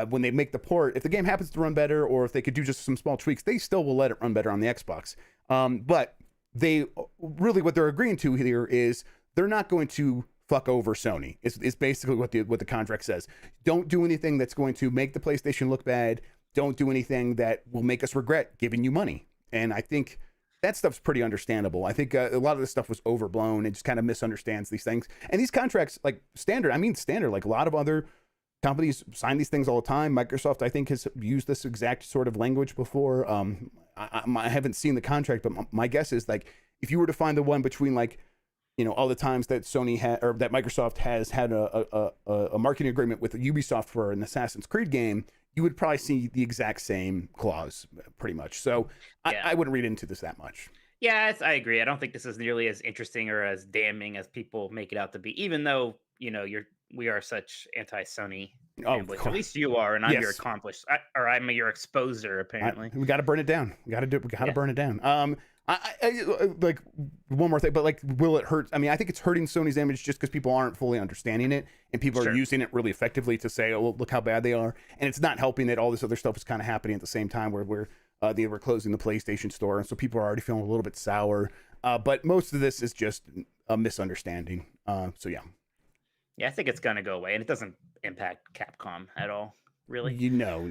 A: when they make the port, if the game happens to run better, or if they could do just some small tweaks, they still will let it run better on the Xbox. But they really, what they're agreeing to here is they're not going to fuck over Sony. It's basically what the contract says. Don't do anything that's going to make the PlayStation look bad. Don't do anything that will make us regret giving you money. And I think that stuff's pretty understandable. I think a lot of this stuff was overblown and just kind of misunderstands these things. And these contracts, like standard, like a lot of other companies sign these things all the time. Microsoft, I think, has used this exact sort of language before. I haven't seen the contract, but my guess is like if you were to find the one between like, all the times that Sony had or that Microsoft has had a marketing agreement with Ubisoft for an Assassin's Creed game, you would probably see the exact same clause, pretty much. So yeah. I wouldn't read into this that much.
B: Yeah, I agree. I don't think this is nearly as interesting or as damning as people make it out to be. Even though we are such anti-Sony.
A: Oh,
B: at least you are, and I'm your accomplished, or I'm your exposer. Apparently,
A: we got to burn it down. We got to burn it down. I like one more thing, but like, will it hurt? I mean, I think it's hurting Sony's image just because people aren't fully understanding it, and people are using it really effectively to say, "Oh, look how bad they are," and it's not helping that all this other stuff is kind of happening at the same time where they were closing the PlayStation store, and so people are already feeling a little bit sour. But most of this is just a misunderstanding. So yeah.
B: Yeah, I think it's gonna go away, and it doesn't impact Capcom at all, really.
A: No.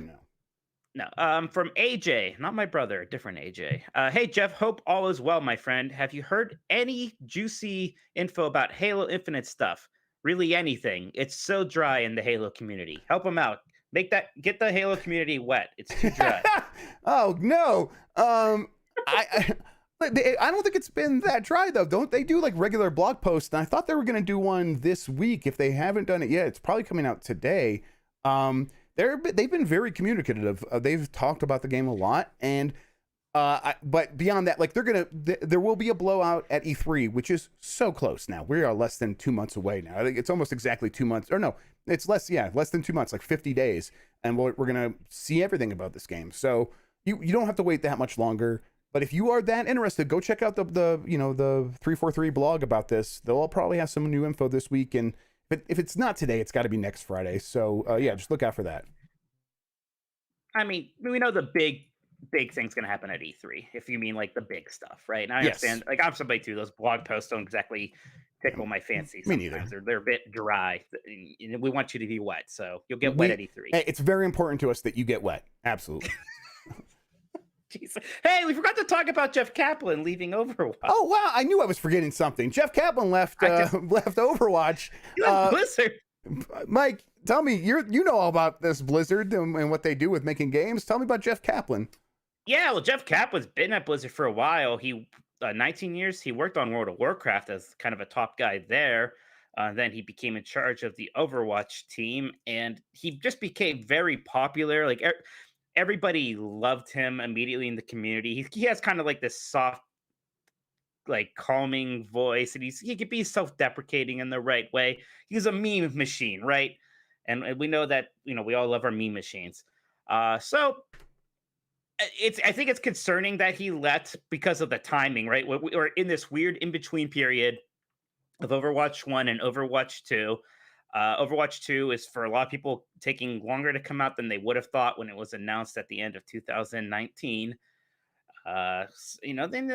B: No. From AJ, not my brother, a different AJ. Hey Jeff, hope all is well, my friend. Have you heard any juicy info about Halo Infinite stuff? Really, anything? It's so dry in the Halo community. Help them out. Get the Halo community wet. It's too dry.
A: Oh no. I don't think it's been that dry though. Don't they do like regular blog posts? And I thought they were going to do one this week. If they haven't done it yet, it's probably coming out today. They've been very communicative. They've talked about the game a lot, and but beyond that, like there will be a blowout at E3, which is so close now. We are less than 2 months away now. I think it's almost exactly 2 months, or no, it's less than 2 months, like 50 days, and we're gonna see everything about this game. So you don't have to wait that much longer. But if you are that interested, go check out the 343 blog about this. They'll probably have some new info this week, and if it's not today, it's got to be next Friday. So yeah, just look out for that.
B: I mean, we know the big thing's going to happen at E3, if you mean like the big stuff, right? And I
A: Yes.
B: understand, like I'm somebody too, those blog posts don't exactly tickle my fancy.
A: Me neither.
B: They're a bit dry. We want you to be wet, so you'll get wet at E3.
A: It's very important to us that you get wet. Absolutely.
B: Jeez. Hey, we forgot to talk about Jeff Kaplan leaving Overwatch.
A: Oh wow, I knew I was forgetting something. Jeff Kaplan left left Overwatch.
B: Blizzard.
A: Mike, tell me, you know all about this Blizzard and what they do with making games. Tell me about Jeff Kaplan.
B: Yeah, well, Jeff Kaplan's been at Blizzard for a while. He 19 years. He worked on World of Warcraft as kind of a top guy there. Then he became in charge of the Overwatch team, and he just became very popular. Like everybody loved him immediately in the community. He has kind of like this soft, like calming voice, and he can be self-deprecating in the right way. He's a meme machine, right? And we know that, we all love our meme machines. So I think it's concerning that he left because of the timing, right? We're in this weird in-between period of Overwatch 1 and Overwatch 2. Overwatch 2 is, for a lot of people, taking longer to come out than they would have thought when it was announced at the end of 2019. Then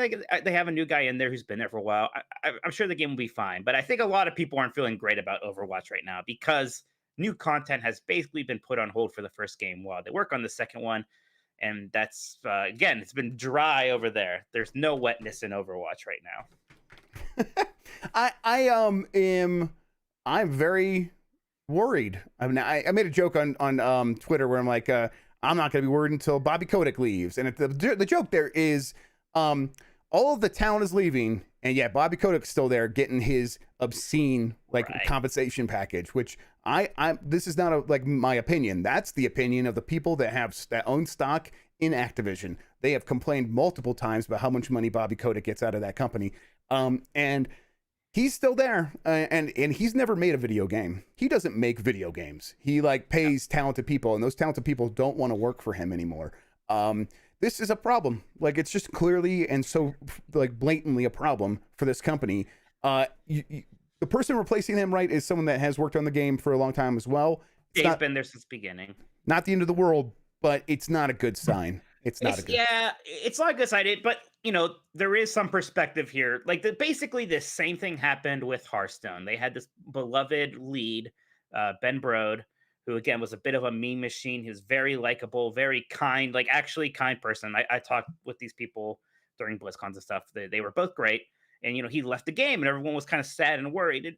B: they have a new guy in there who's been there for a while. I'm sure the game will be fine, but I think a lot of people aren't feeling great about Overwatch right now because new content has basically been put on hold for the first game while they work on the second one. And that's, again, it's been dry over there. There's no wetness in Overwatch right
A: now. I'm very worried. I mean, I made a joke on Twitter where I'm like, I'm not going to be worried until Bobby Kotick leaves. And the joke there is, all of the talent is leaving, and yet Bobby Kotick's still there getting his obscene compensation package. Which this is not my opinion. That's the opinion of the people that own stock in Activision. They have complained multiple times about how much money Bobby Kotick gets out of that company, and he's still there, and he's never made a video game. He doesn't make video games. He pays talented people, and those talented people don't want to work for him anymore. This is a problem. It's just clearly and so blatantly a problem for this company. The person replacing him, right, is someone that has worked on the game for a long time as well.
B: He's been there since the beginning.
A: Not the end of the world, but it's not a good sign. It's not a good.
B: Yeah, it's not a good sign. But there is some perspective here. Basically, this same thing happened with Hearthstone. They had this beloved lead, Ben Brode, who again was a bit of a meme machine. He was very likable, very kind, actually kind person. I talked with these people during BlizzCons and stuff. They were both great. And he left the game, and everyone was kind of sad and worried.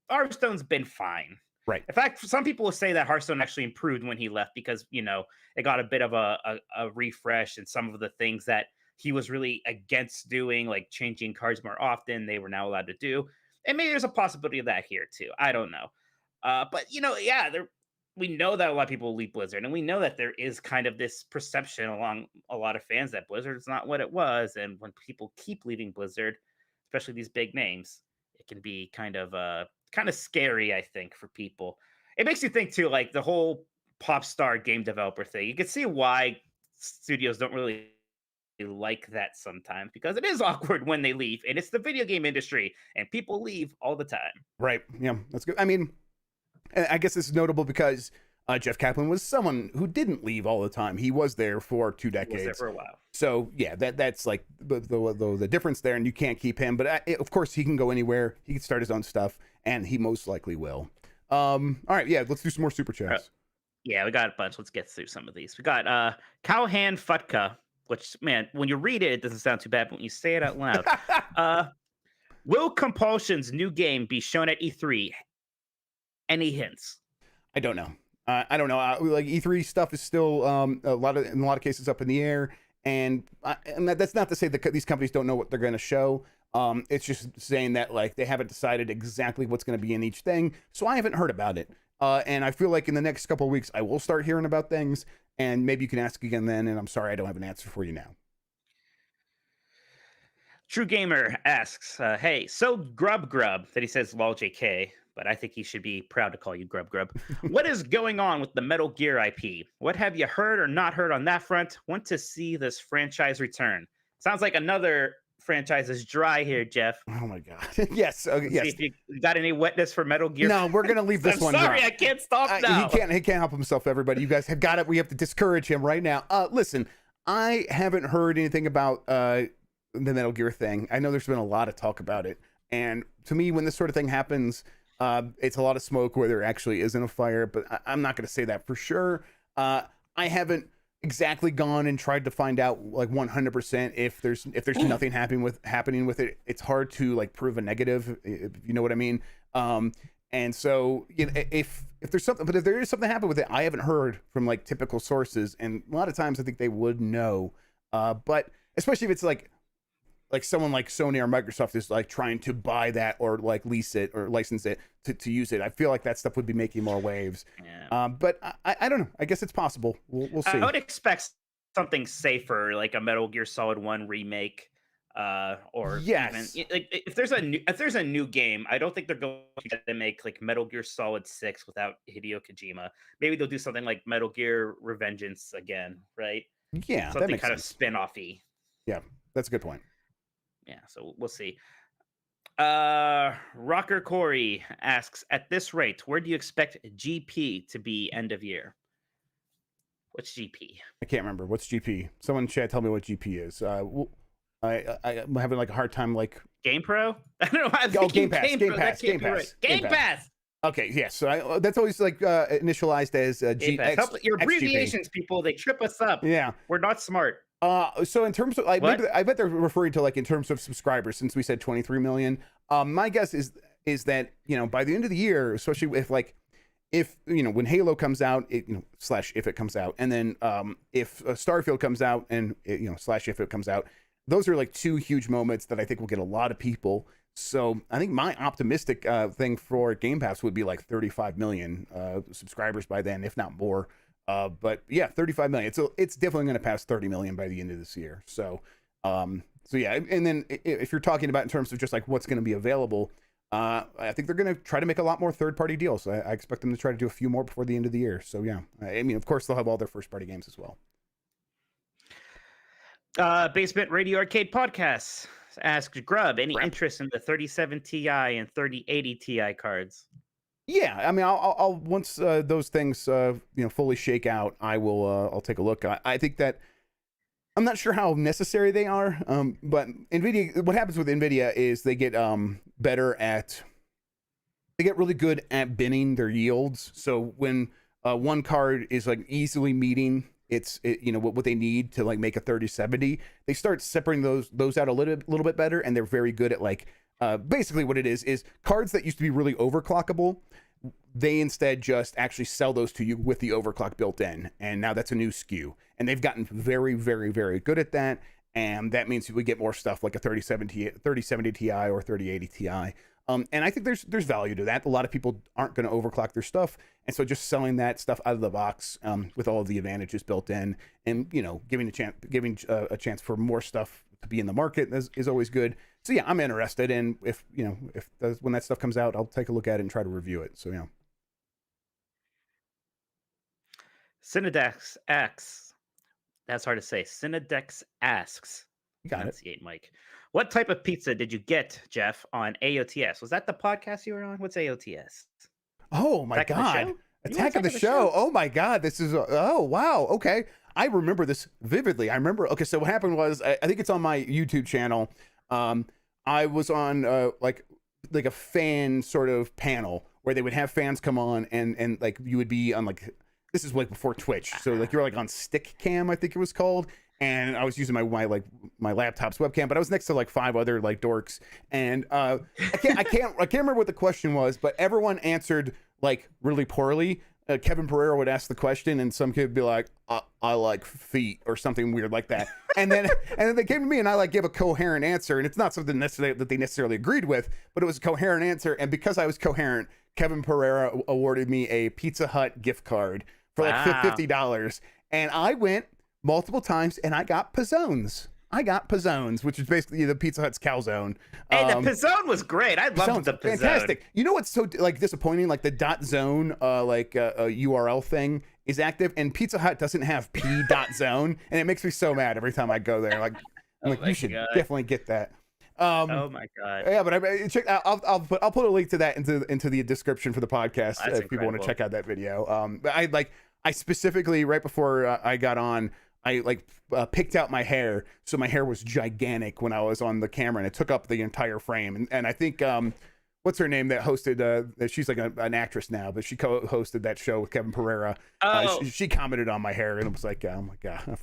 B: Hearthstone's been fine.
A: Right.
B: In fact, some people will say that Hearthstone actually improved when he left because, it got a bit of a refresh, and some of the things that he was really against doing, like changing cards more often, they were now allowed to do. And maybe there's a possibility of that here too. I don't know. But we know that a lot of people leave Blizzard, and we know that there is kind of this perception along a lot of fans that Blizzard is not what it was. And when people keep leaving Blizzard, especially these big names, it can be kind of scary, I think, for people. It makes you think too, the whole pop star game developer thing. You can see why studios don't really like that sometimes, because it is awkward when they leave, and it's the video game industry, and people leave all the time.
A: Right. Yeah, that's good. I mean, I guess this is notable because Jeff Kaplan was someone who didn't leave all the time. He was there for 2
B: He was there
A: decades.
B: for a while.
A: So yeah, that's like the difference there, and you can't keep him. But of course, he can go anywhere. He can start his own stuff, and he most likely will. All right, yeah, let's do some more super chats.
B: Yeah, we got a bunch. Let's get through some of these. We got Cowhand Futka, which, man, when you read it, it doesn't sound too bad, but when you say it out loud. Will Compulsion's new game be shown at E3? Any hints?
A: I don't know. I don't know. Like E3 stuff is still in a lot of cases up in the air, and that's not to say that these companies don't know what they're going to show. It's just saying that like they haven't decided exactly what's going to be in each thing, so I haven't heard about it. And I feel like in the next couple of weeks I will start hearing about things, and maybe you can ask again then. And I'm sorry I don't have an answer for you now.
B: True Gamer asks, hey, so Grubb that he says lol JK, but I think he should be proud to call you Grubb. What is going on with the Metal Gear IP? What have you heard or not heard on that front? Want to see this franchise return? Sounds like another franchise is dry here, Jeff.
A: Oh my god. Yes. Yes.
B: See if you got any wetness for Metal Gear.
A: No, we're gonna leave this
B: I'm
A: one.
B: Sorry,
A: dry.
B: I can't stop now.
A: He can't help himself. Everybody, you guys have got it. We have to discourage him right now. Listen, I haven't heard anything about the Metal Gear thing. I know there's been a lot of talk about it, and to me, when this sort of thing happens, it's a lot of smoke where there actually isn't a fire. But I'm not going to say that for sure. I haven't exactly gone and tried to find out like 100% if there's nothing happening with it. It's hard to like prove a negative, if you know what I mean. And so, you know, if there's something, but if there is something happening with it, I haven't heard from like typical sources, and a lot of times I think they would know. But especially if it's like someone like Sony or Microsoft is like trying to buy that or like lease it or license it to use it, I feel like that stuff would be making more waves. Yeah. But I don't know. I guess it's possible. We'll see.
B: I would expect something safer, like a Metal Gear Solid 1 remake, or
A: yes.
B: even like if there's a new game, I don't think they're going to make like Metal Gear Solid 6 without Hideo Kojima. Maybe they'll do something like Metal Gear Revengeance again, right?
A: Yeah,
B: something
A: that makes
B: kind
A: sense.
B: of spin-offy.
A: Yeah, that's a good point.
B: Yeah, so we'll see. Rocker Corey asks, at this rate, where do you expect GP to be end of year? What's GP?
A: I can't remember. What's GP? Someone in chat tell me what GP is. I'm having like a hard time like
B: Game Pro? I don't know.
A: Game Pass.
B: Game Pass.
A: Okay, yes. So that's always like initialized as
B: your abbreviations, people, they trip us up.
A: Yeah.
B: We're not smart.
A: So in terms of, I bet they're referring to like in terms of subscribers, since we said 23 million. My guess is that, you know, by the end of the year, especially if you know, when Halo comes out, if it comes out, and then if Starfield comes out, and if it comes out, those are like two huge moments that I think will get a lot of people. So I think my optimistic thing for Game Pass would be like 35 million subscribers by then, if not more. But yeah, 35 million. It's definitely going to pass 30 million by the end of this year. So yeah. And then if you're talking about in terms of just like what's going to be available, I think they're going to try to make a lot more third-party deals. I expect them to try to do a few more before the end of the year. So yeah, I mean, of course they'll have all their first-party games as well.
B: Basement Radio Arcade Podcasts asked Grubb, any interest in the 3070 Ti and 3080 Ti cards?
A: Yeah, I mean, I'll once those things fully shake out, I'll take a look. I think that I'm not sure how necessary they are, but NVIDIA. What happens with NVIDIA is they get really good at binning their yields. So when one card is like easily meeting what they need to like make a 3070, they start separating those out a little bit better, and they're very good at like basically what it is cards that used to be really overclockable. They instead just actually sell those to you with the overclock built in, and now that's a new SKU, and they've gotten very, very, very good at that. And that means we get more stuff like a 3070 Ti or 3080 Ti. And I think there's value to that. A lot of people aren't going to overclock their stuff, and so just selling that stuff out of the box with all of the advantages built in, and giving a chance for more stuff to be in the market is always good. So yeah, I'm interested, and if when that stuff comes out, I'll take a look at it and try to review it. So yeah.
B: Cinedex X. That's hard to say. Cinedex asks.
A: You got it,
B: Mike. What type of pizza did you get, Jeff, on AOTS? Was that the podcast you were on? What's AOTS?
A: Oh my God.
B: You want
A: Attack of the Show. Oh my God, this is oh wow. Okay, I remember this vividly. I remember. Okay, so what happened was I think it's on my YouTube channel. I was on like a fan sort of panel where they would have fans come on and like you would be on like this is like before Twitch, so like you're like on stick cam, I think it was called. And I was using my laptop's webcam, but I was next to like 5 other like dorks, and I can't remember what the question was, but everyone answered like really poorly. Kevin Pereira would ask the question, and some kid would be like, "I like feet" or something weird like that, and then they came to me, and I like gave a coherent answer, and it's not something necessarily that they necessarily agreed with, but it was a coherent answer, and because I was coherent, Kevin Pereira awarded me a Pizza Hut gift card for like $50, and I went multiple times, and I got Pizzones. Which is basically the Pizza Hut's calzone.
B: Hey, the Pizzone was great. I loved the Pizzone.
A: Fantastic. You know what's so like disappointing? Like the .zone URL thing is active, and Pizza Hut doesn't have p.zone, and it makes me so mad every time I go there. Like, I'm like, you should definitely get that.
B: Oh my God.
A: Yeah, but check. I'll put a link to that into the description for the podcast if people want to check out that video. But I specifically right before I got on, I picked out my hair, so my hair was gigantic when I was on the camera, and it took up the entire frame. And I think what's her name that hosted? She's like an actress now, but she co-hosted that show with Kevin Pereira. She commented on my hair, and it was like, oh my God.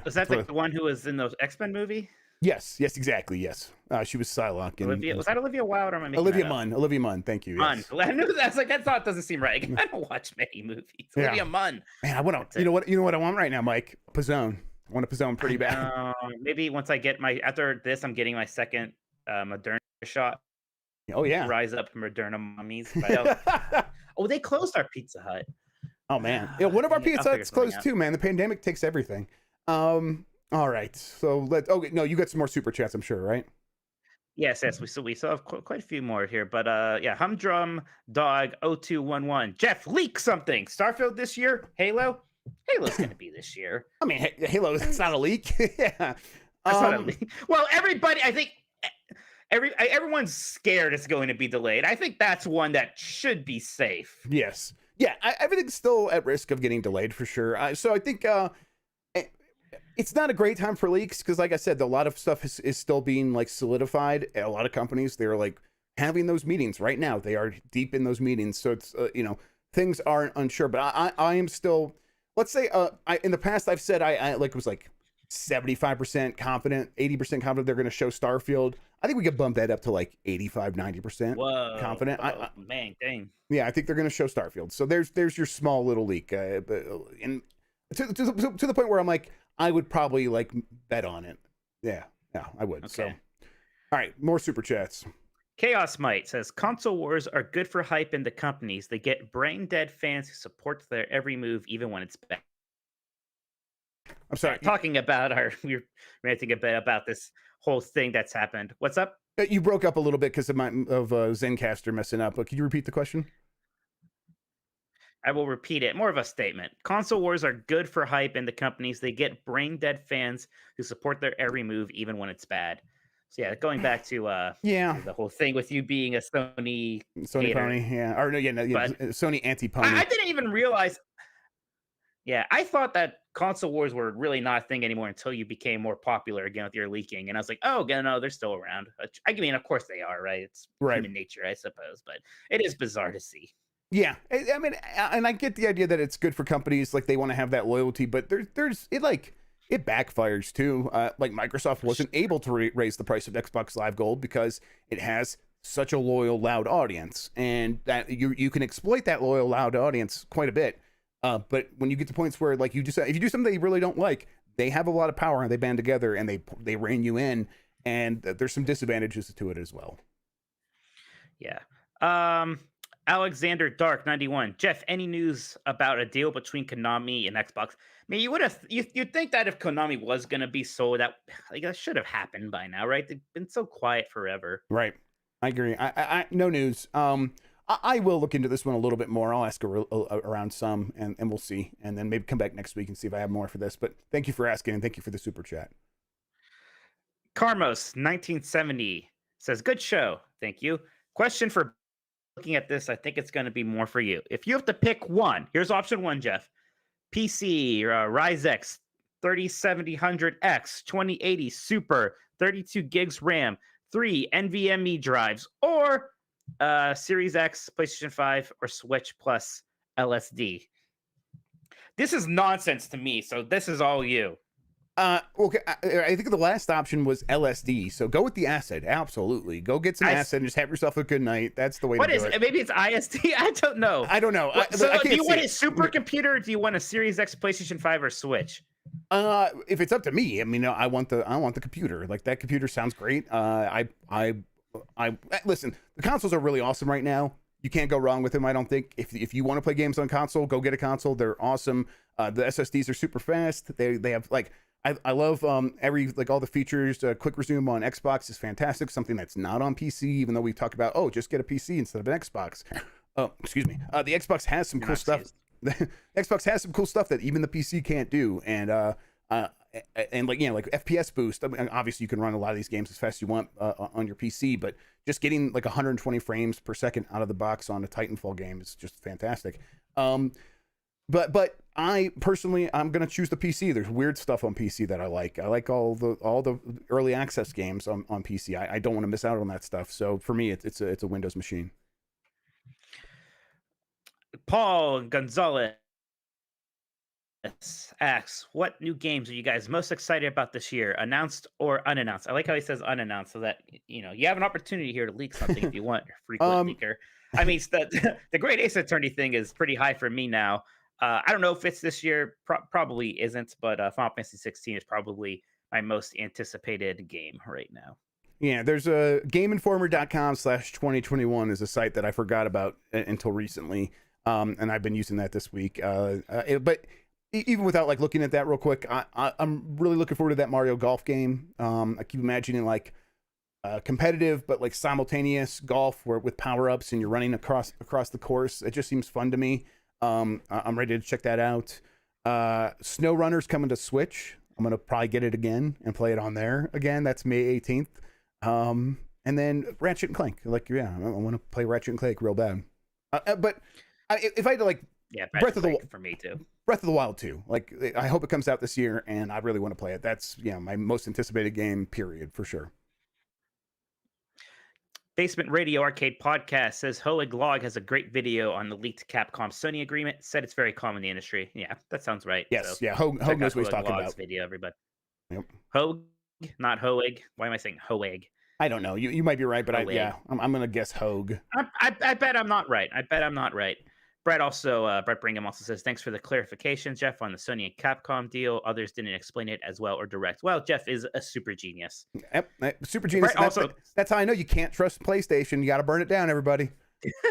B: Was that the one who was in the X-Men movie?
A: Yes, exactly. Yes, she was Psylocke.
B: Was that Olivia Wilde or am I making
A: Olivia Munn? Olivia Munn. Thank you.
B: Munn.
A: Yes.
B: I knew that. I was like, that thought doesn't seem right. I don't watch many movies.
A: Yeah.
B: Olivia Munn.
A: Man, I want to. You know what I want right now, Mike? Pizzone. I want a Pizzone pretty bad.
B: Maybe once I get after this, I'm getting my second Moderna shot.
A: Oh yeah.
B: Rise up from Moderna mummies. Oh, they closed our Pizza Hut.
A: Oh man. Yeah, one of our Pizza Huts closed too, man. The pandemic takes everything. All right, so no, you got some more super chats, I'm sure, right?
B: Yes, we still have quite a few more here, but yeah, Humdrum Dog 0211. Jeff, leak something. Starfield this year? Halo's gonna be this year.
A: I mean, Halo, it's not a leak. Yeah,
B: it's not a leak. Well, everybody, I think everyone's scared it's going to be delayed. I think that's one that should be safe.
A: Yes, yeah, everything's still at risk of getting delayed for sure. So I think it's not a great time for leaks because, like I said, a lot of stuff is still being like solidified. A lot of companies, they're like having those meetings right now. They are deep in those meetings, so it's things aren't unsure. But I am still, let's say, in the past I've said I was like 75% confident, 80% confident they're going to show Starfield. I think we could bump that up to like 85-90% confident.
B: Man, dang.
A: Yeah, I think they're going to show Starfield. So there's your small little leak, but to the point where I'm like, I would probably like bet on it. Yeah, I would. Okay. So, all right, more super chats.
B: Chaos Might says console wars are good for hype in the companies. They get brain dead fans who support their every move, even when it's bad.
A: I'm sorry.
B: Talking about we're ranting a bit about this whole thing that's happened. What's up?
A: You broke up a little bit because of Zencaster messing up. But can you repeat the question?
B: I will repeat it. More of a statement. Console wars are good for hype in the companies. They get brain dead fans who support their every move, even when it's bad. So yeah, going back to the whole thing with you being a Sony hater.
A: Pony, yeah, or Sony anti-pony.
B: I didn't even realize. Yeah, I thought that console wars were really not a thing anymore until you became more popular again with your leaking, and I was like, oh, no, they're still around. I mean, of course they are, right? It's human nature, I suppose, but it is bizarre to see.
A: Yeah, I mean, and I get the idea that it's good for companies, like they want to have that loyalty, but it backfires too. Like Microsoft wasn't able to raise the price of Xbox Live Gold because it has such a loyal, loud audience, and that you can exploit that loyal, loud audience quite a bit. But when you get to points where like if you do something that you really don't like, they have a lot of power and they band together and they rein you in, and there's some disadvantages to it as well.
B: Yeah. Alexander Dark 91. Jeff, any news about a deal between Konami and Xbox? I mean, you'd think that if Konami was going to be sold, that should have happened by now, right? They've been so quiet forever.
A: Right. I agree. I no news. I will look into this one a little bit more. I'll ask around some, and we'll see, and then maybe come back next week and see if I have more for this. But thank you for asking, and thank you for the super chat.
B: Carmos 1970 says, "Good show, thank you. Question for looking at this, I think it's going to be more for you. If you have to pick one, here's option one, Jeff. PC, Ryzen X 3070X 2080 Super, 32 gigs RAM, 3 NVMe drives, or Series X, PlayStation 5, or Switch Plus LSD. This is nonsense to me, so this is all you.
A: Okay, I think the last option was LSD, so go with the acid. Absolutely, go get some acid and just have yourself a good night. That's the way to do it.
B: Maybe it's ISD. I don't know.
A: I don't know.
B: So, do you want a supercomputer? Or do you want a Series X, PlayStation 5, or Switch?
A: If it's up to me, I mean, I want the computer. Like, that computer sounds great. I listen. The consoles are really awesome right now. You can't go wrong with them, I don't think. If you want to play games on console, go get a console. They're awesome. The SSDs are super fast. They have like. I love all the features. Quick resume on Xbox is fantastic. Something that's not on PC, even though we talk about, just get a PC instead of an Xbox. Oh, excuse me. The Xbox has some cool stuff. The Xbox has some cool stuff that even the PC can't do. And like FPS boost. I mean, obviously, you can run a lot of these games as fast as you want on your PC, but just getting like 120 frames per second out of the box on a Titanfall game is just fantastic. But I personally, I'm gonna choose the PC. There's weird stuff on PC that I like. I like all the early access games on PC. I don't want to miss out on that stuff. So for me, it's a Windows machine.
B: Paul Gonzalez asks, what new games are you guys most excited about this year, announced or unannounced? I like how he says unannounced, so that you have an opportunity here to leak something if you want. Frequent leaker. I mean, the Great Ace Attorney thing is pretty high for me now. I don't know if it's this year. Probably isn't, but Final Fantasy 16 is probably my most anticipated game right now.
A: Yeah, there's a GameInformer.com/2021 is a site that I forgot about until recently, and I've been using that this week. But even without like looking at that real quick, I'm really looking forward to that Mario Golf game. I keep imagining like competitive but like simultaneous golf with power-ups and you're running across the course. It just seems fun to me. I'm ready to check that out. SnowRunner's coming to Switch. I'm gonna probably get it again and play it on there again. That's May 18th. And then Ratchet and Clank. Like, I want to play Ratchet and Clank real bad. But if I had to like, Breath of the Wild for me too. Breath of the Wild 2. Like, I hope it comes out this year, and I really want to play it. That's my most anticipated game. Period, for sure.
B: Basement Radio Arcade Podcast says Hoeg Log has a great video on the leaked Capcom Sony agreement. Said it's very common in the industry. Yeah, that sounds right.
A: Yes, so, Hoeg knows what he's talking about.
B: Video, everybody.
A: Yep.
B: Hoeg, not Hoeg. Why am I saying Hoeg?
A: I don't know. You might be right, but
B: Hoeg.
A: I'm gonna guess Hoeg.
B: I bet I'm not right. Brett Brigham also says, thanks for the clarification, Jeff, on the Sony and Capcom deal. Others didn't explain it as well or direct. Well, Jeff is a super genius.
A: Yep, super genius. That's how I know you can't trust PlayStation. You got to burn it down, everybody.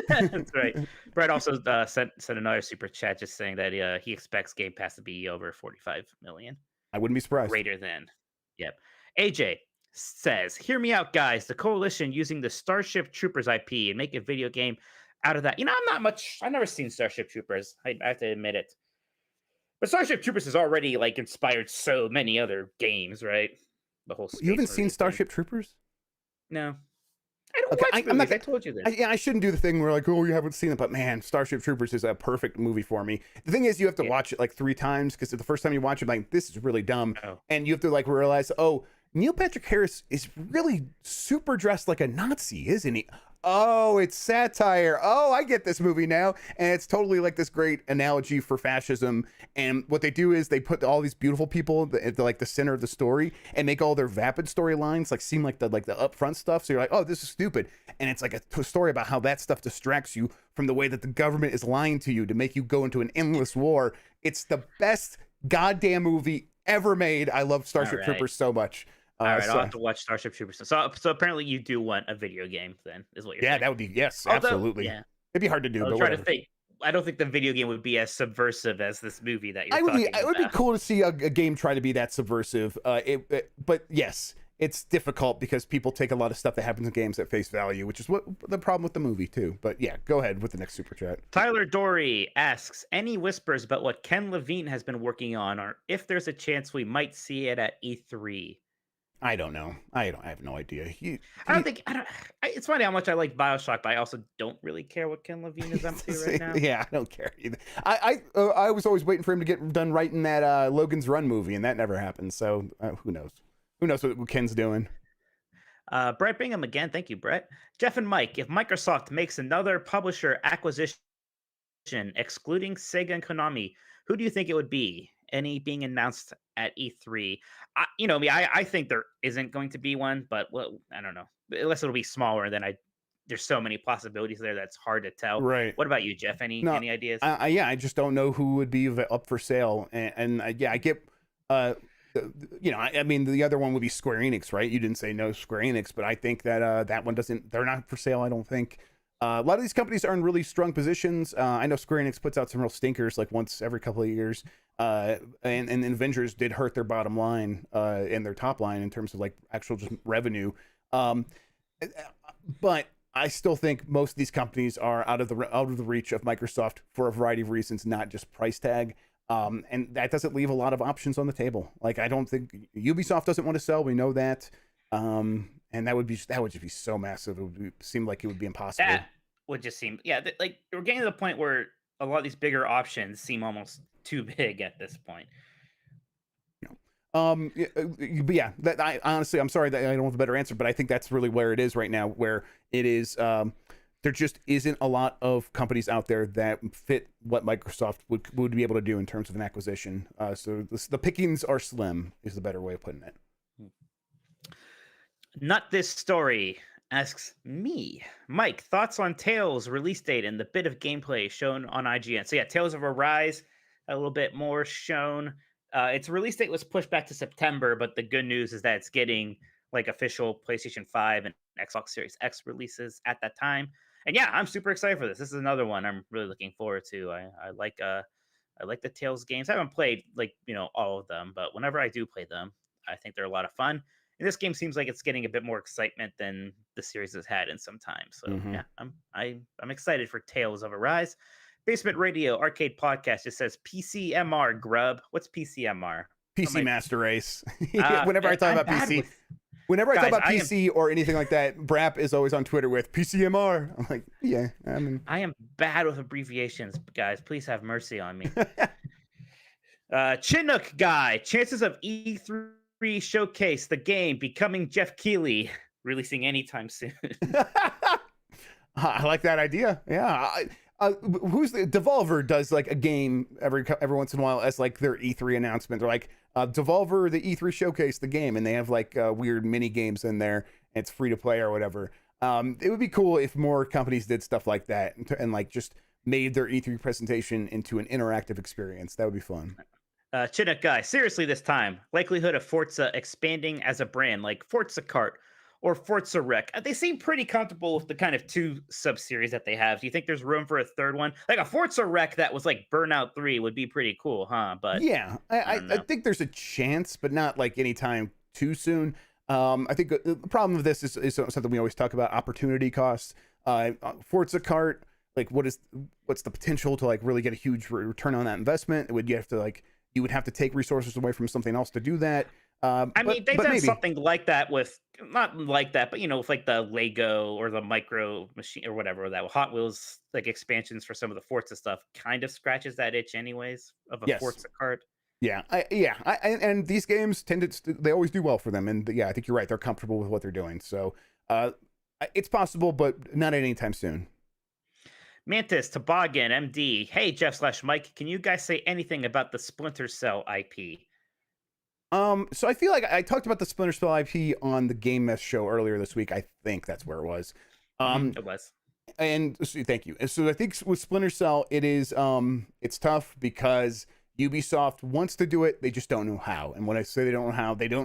B: That's right. Brett also sent another super chat just saying that he expects Game Pass to be over 45 million.
A: I wouldn't be surprised.
B: Greater than. Yep. AJ says, hear me out, guys. The Coalition using the Starship Troopers IP and make a video game out of that. I've never seen Starship Troopers. I have to admit it. But Starship Troopers has already like inspired so many other games, right? The whole
A: You haven't seen Starship Troopers?
B: No. I don't watch movies. I told you this.
A: I shouldn't do the thing where like, oh, you haven't seen it, but man, Starship Troopers is a perfect movie for me. The thing is, you have to watch it like 3 times because the first time you watch it, like, this is really dumb. And you have to like realize, Neil Patrick Harris is really super dressed like a Nazi, isn't he? Oh, it's satire. Oh, I get this movie now. And it's totally like this great analogy for fascism. And what they do is they put all these beautiful people at the center of the story and make all their vapid storylines like seem like the upfront stuff. So you're like, oh, this is stupid. And it's like a story about how that stuff distracts you from the way that the government is lying to you to make you go into an endless war. It's the best goddamn movie ever made. I love Starship Troopers so much.
B: All right, I'll have to watch Starship Troopers. So apparently you do want a video game then, is what you're saying.
A: Yeah, that would be, yes, absolutely. Yeah. It'd be hard to do, but
B: try to think. I don't think the video game would be as subversive as this movie that you're talking about.
A: It would be cool to see a game try to be that subversive. But yes, it's difficult because people take a lot of stuff that happens in games at face value, which is what the problem with the movie too. But yeah, go ahead with the next super chat.
B: Tyler Dory asks, any whispers about what Ken Levine has been working on, or if there's a chance we might see it at E3?
A: I don't know. I have no idea.
B: It's funny how much I like Bioshock, but I also don't really care what Ken Levine is up to right now.
A: Yeah, I don't care either. I was always waiting for him to get done writing that Logan's Run movie, and that never happened. So who knows? Who knows what Ken's doing?
B: Brett Bingham again. Thank you, Brett. Jeff and Mike, if Microsoft makes another publisher acquisition, excluding Sega and Konami, who do you think it would be? Any being announced at E3? I think there isn't going to be one, but I don't know. Unless it'll be smaller, then there's so many possibilities there that's hard to tell.
A: Right.
B: What about you, Jeff? Any ideas?
A: I just don't know who would be up for sale, and I get. I mean, the other one would be Square Enix, right? You didn't say no Square Enix, but I think that that one doesn't. They're not for sale. I don't think. A lot of these companies are in really strong positions. I know Square Enix puts out some real stinkers like once every couple of years. And Avengers did hurt their bottom line and their top line in terms of like actual just revenue. But I still think most of these companies are out of the reach of Microsoft for a variety of reasons, not just price tag. And that doesn't leave a lot of options on the table. Like I don't think Ubisoft doesn't want to sell. We know that. And that would just be so massive. It would seem like it would be impossible.
B: That would just seem, like we're getting to the point where a lot of these bigger options seem almost too big at this point.
A: But yeah, that I honestly, I'm sorry that I don't have a better answer, but I think that's really where it is right now, where it is, there just isn't a lot of companies out there that fit what Microsoft would be able to do in terms of an acquisition. So the pickings are slim is the better way of putting it.
B: Not This Story asks me, Mike, thoughts on Tales release date and the bit of gameplay shown on IGN. So yeah, Tales of Arise, a little bit more shown. Its release date was pushed back to September, but the good news is that it's getting like official PlayStation 5 and Xbox Series X releases at that time. And yeah, I'm super excited for this. This is another one I'm really looking forward to. I like the Tales games. I haven't played all of them, but whenever I do play them, I think they're a lot of fun. And this game seems like it's getting a bit more excitement than the series has had in some time. So yeah, I'm excited for Tales of Arise. Basement Radio Arcade Podcast just says PCMR Grubb. What's PCMR?
A: PC Master Race. Whenever I talk about PC, whenever I talk about PC or anything like that, Brap is always on Twitter with PCMR. I'm like, yeah.
B: I am bad with abbreviations, guys. Please have mercy on me. Chinook Guy. Chances of E3 showcase the game becoming Jeff Keighley releasing anytime soon.
A: I like that idea. Yeah. Who's the Devolver does like a game every once in a while as like their E3 announcement. They're like Devolver the E3 showcase the game, and they have like weird mini games in there. And it's free to play or whatever. It would be cool if more companies did stuff like that and like just made their E3 presentation into an interactive experience. That would be fun.
B: Chinook Guy, seriously this time, likelihood of Forza expanding as a brand like Forza Kart or Forza Rec. They seem pretty comfortable with the kind of two sub-series that they have. Do you think there's room for a third one? Like a Forza Rec that was like Burnout 3 would be pretty cool, huh? But
A: yeah, I think there's a chance, but not like anytime too soon. I think the problem with this is something we always talk about: opportunity costs. Forza Kart, like what's the potential to like really get a huge return on that investment? You would have to take resources away from something else to do that.
B: They've done something like that with, not like that, but with like the Lego or the Micro Machine or whatever, that Hot Wheels like expansions for some of the Forza stuff kind of scratches that itch anyways of a Forza Kart.
A: Yeah, and these games they always do well for them, and yeah, I think you're right. They're comfortable with what they're doing, so it's possible, but not anytime soon.
B: Mantis, Toboggan, MD. Hey, Jeff/Mike, can you guys say anything about the Splinter Cell IP?
A: So I feel like I talked about the Splinter Cell IP on the Game Mess show earlier this week. I think that's where it was.
B: It was.
A: And so, thank you. And so I think with Splinter Cell, it is it's tough because Ubisoft wants to do it, they just don't know how. And when I say they don't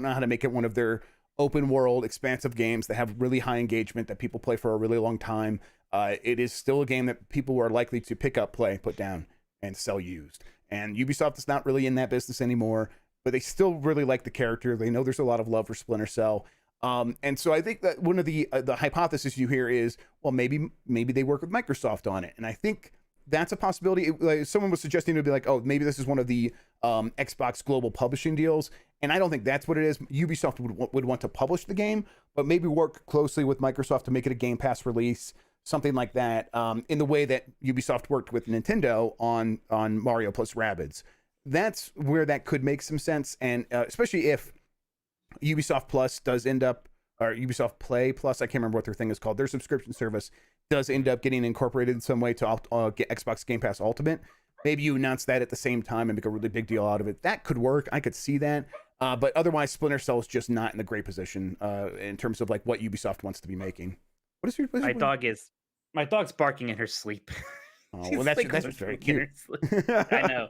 A: know how to make it one of their open world, expansive games that have really high engagement that people play for a really long time. It is still a game that people are likely to pick up, play, put down, and sell used. And Ubisoft is not really in that business anymore, but they still really like the character. They know there's a lot of love for Splinter Cell. And so I think that one of the hypotheses you hear is, well, maybe they work with Microsoft on it. And I think that's a possibility. Like, someone was suggesting it would be like, oh, maybe this is one of the Xbox global publishing deals, and I don't think that's what it is. Ubisoft would want to publish the game, but maybe work closely with Microsoft to make it a Game Pass release, something like that, in the way that Ubisoft worked with Nintendo on Mario plus Rabbids. That's where that could make some sense, and especially if Ubisoft Plus does end up, or Ubisoft Play Plus, I can't remember what their thing is called, their subscription service does end up getting incorporated in some way to get Xbox Game Pass Ultimate. Maybe you announce that at the same time and make a really big deal out of it. That could work. I could see that. But otherwise, Splinter Cell is just not in a great position in terms of like what Ubisoft wants to be making. What is your
B: My dog's barking in her sleep.
A: Oh, well, that's very cute.
B: I know.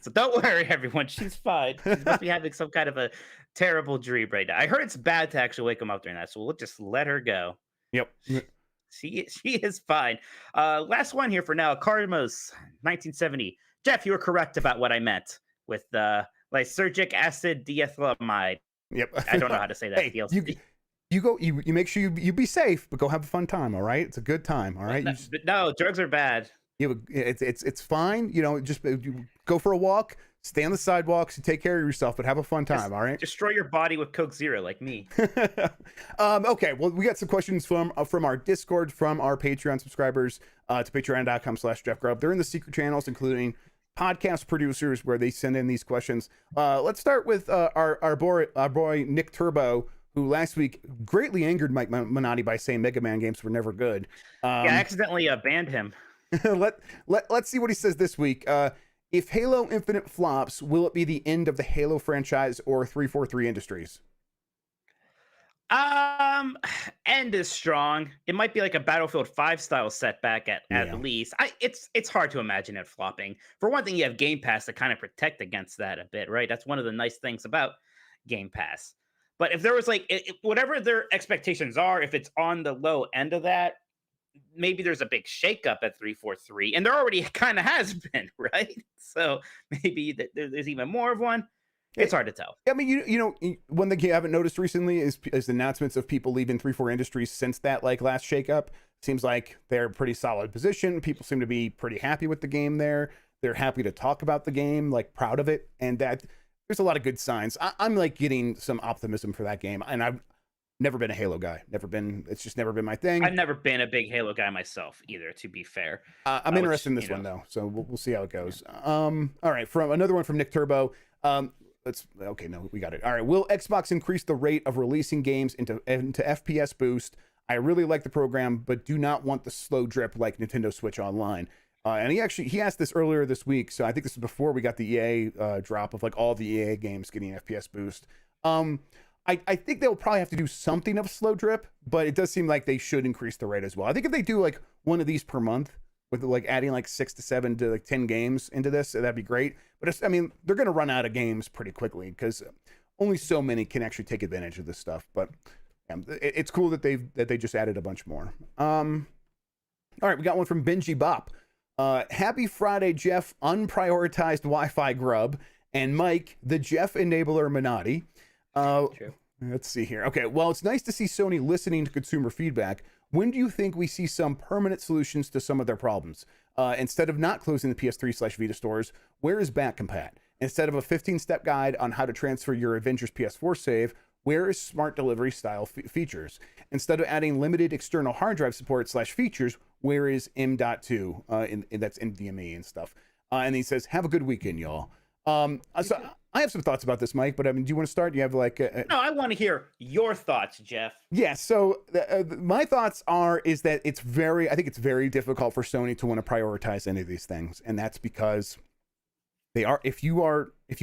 B: So don't worry, everyone. She's fine. She must be having some kind of a terrible dream right now. I heard it's bad to actually wake him up during that, so we'll just let her go.
A: Yep.
B: She is fine. Last one here for now. Cardmos, 1970. Jeff, you were correct about what I meant with lysergic acid diethylamide.
A: Yep.
B: I don't know how to say that.
A: Hey, you make sure you be safe, but go have a fun time. All right, it's a good time. All right.
B: No, drugs are bad.
A: It's fine. You know, just you go for a walk, stay on the sidewalks, take care of yourself, but have a fun time. All right.
B: Destroy your body with Coke Zero, like me.
A: Okay. Well, we got some questions from our Discord, from our Patreon subscribers to patreon.com/Jeff Grubb. They're in the secret channels, including podcast producers, where they send in these questions. Let's start with our boy Nick Turbo, who last week greatly angered Mike Minotti by saying Mega Man games were never good.
B: I accidentally banned him.
A: Let's see what he says this week. If Halo Infinite flops, will it be the end of the Halo franchise or 343 Industries?
B: End is strong. It might be like a Battlefield 5 style setback at least. It's hard to imagine it flopping. For one thing, you have Game Pass to kind of protect against that a bit, right? That's one of the nice things about Game Pass. But if there was like whatever their expectations are, if it's on the low end of that, maybe there's a big shakeup at 343, and there already kind of has been, right? So maybe there's even more of one. It's hard to tell.
A: I mean, you know, one thing you haven't noticed recently is announcements of people leaving 343 Industries since that like last shakeup. Seems like they're a pretty solid position. People seem to be pretty happy with the game there. They're happy to talk about the game, like proud of it, and that there's a lot of good signs. I'm like getting some optimism for that game, and I've never been a Halo guy. It's just never been my thing.
B: I've never been a big Halo guy myself either, to be fair.
A: I'm interested in this one though, so we'll see how it goes. All right, from another one from Nick Turbo. We got it. All right, will Xbox increase the rate of releasing games into FPS boost? I really like the program, but do not want the slow drip like Nintendo Switch Online. And he asked this earlier this week, so I think this is before we got the EA drop of like all the EA games getting FPS boost. I think they'll probably have to do something of a slow drip, but it does seem like they should increase the rate as well. I think if they do like one of these per month, with like adding like 6 to 7 to like 10 games into this, that'd be great. But I mean, they're going to run out of games pretty quickly because only so many can actually take advantage of this stuff. But yeah, it's cool that they just added a bunch more. All right, we got one from Benji Bop. Happy Friday, Jeff, unprioritized Wi-Fi grub, and Mike, the Jeff enabler Minotti.
B: True.
A: Let's see here. Okay, well, it's nice to see Sony listening to consumer feedback. When do you think we see some permanent solutions to some of their problems? Instead of not closing the PS3/Vita stores, where is backcompat? Instead of a 15-step guide on how to transfer your Avengers PS4 save, where is smart delivery style features? Instead of adding limited external hard drive support /features, where is M.2? That's NVMe and stuff. And he says, have a good weekend, y'all. So I have some thoughts about this, Mike, but I mean, do you want to start? Do you have like
B: No, I want to hear your thoughts, Jeff.
A: Yeah, so my thoughts is that I think it's very difficult for Sony to want to prioritize any of these things, and that's because if you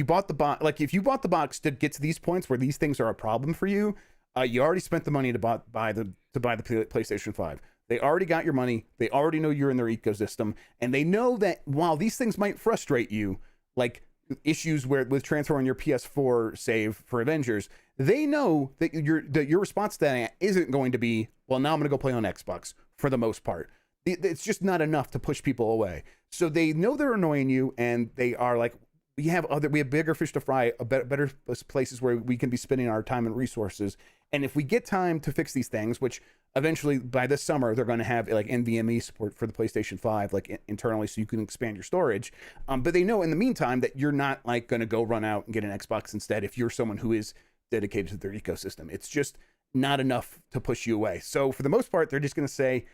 A: bought the box to get to these points where these things are a problem for you, you already spent the money to buy the PlayStation 5. They already got your money. They already know you're in their ecosystem, and they know that while these things might frustrate you, like issues with transferring your PS4 save for Avengers, they know that your response to that isn't going to be, well, now I'm going to go play on Xbox for the most part. It's just not enough to push people away. So they know they're annoying you, and they are like, we have bigger fish to fry, better places where we can be spending our time and resources. And if we get time to fix these things, which eventually by this summer they're going to have like NVMe support for the PlayStation 5 like internally, so you can expand your storage. But they know in the meantime that you're not like going to go run out and get an Xbox instead if you're someone who is dedicated to their ecosystem. It's just not enough to push you away. So for the most part, they're just going to say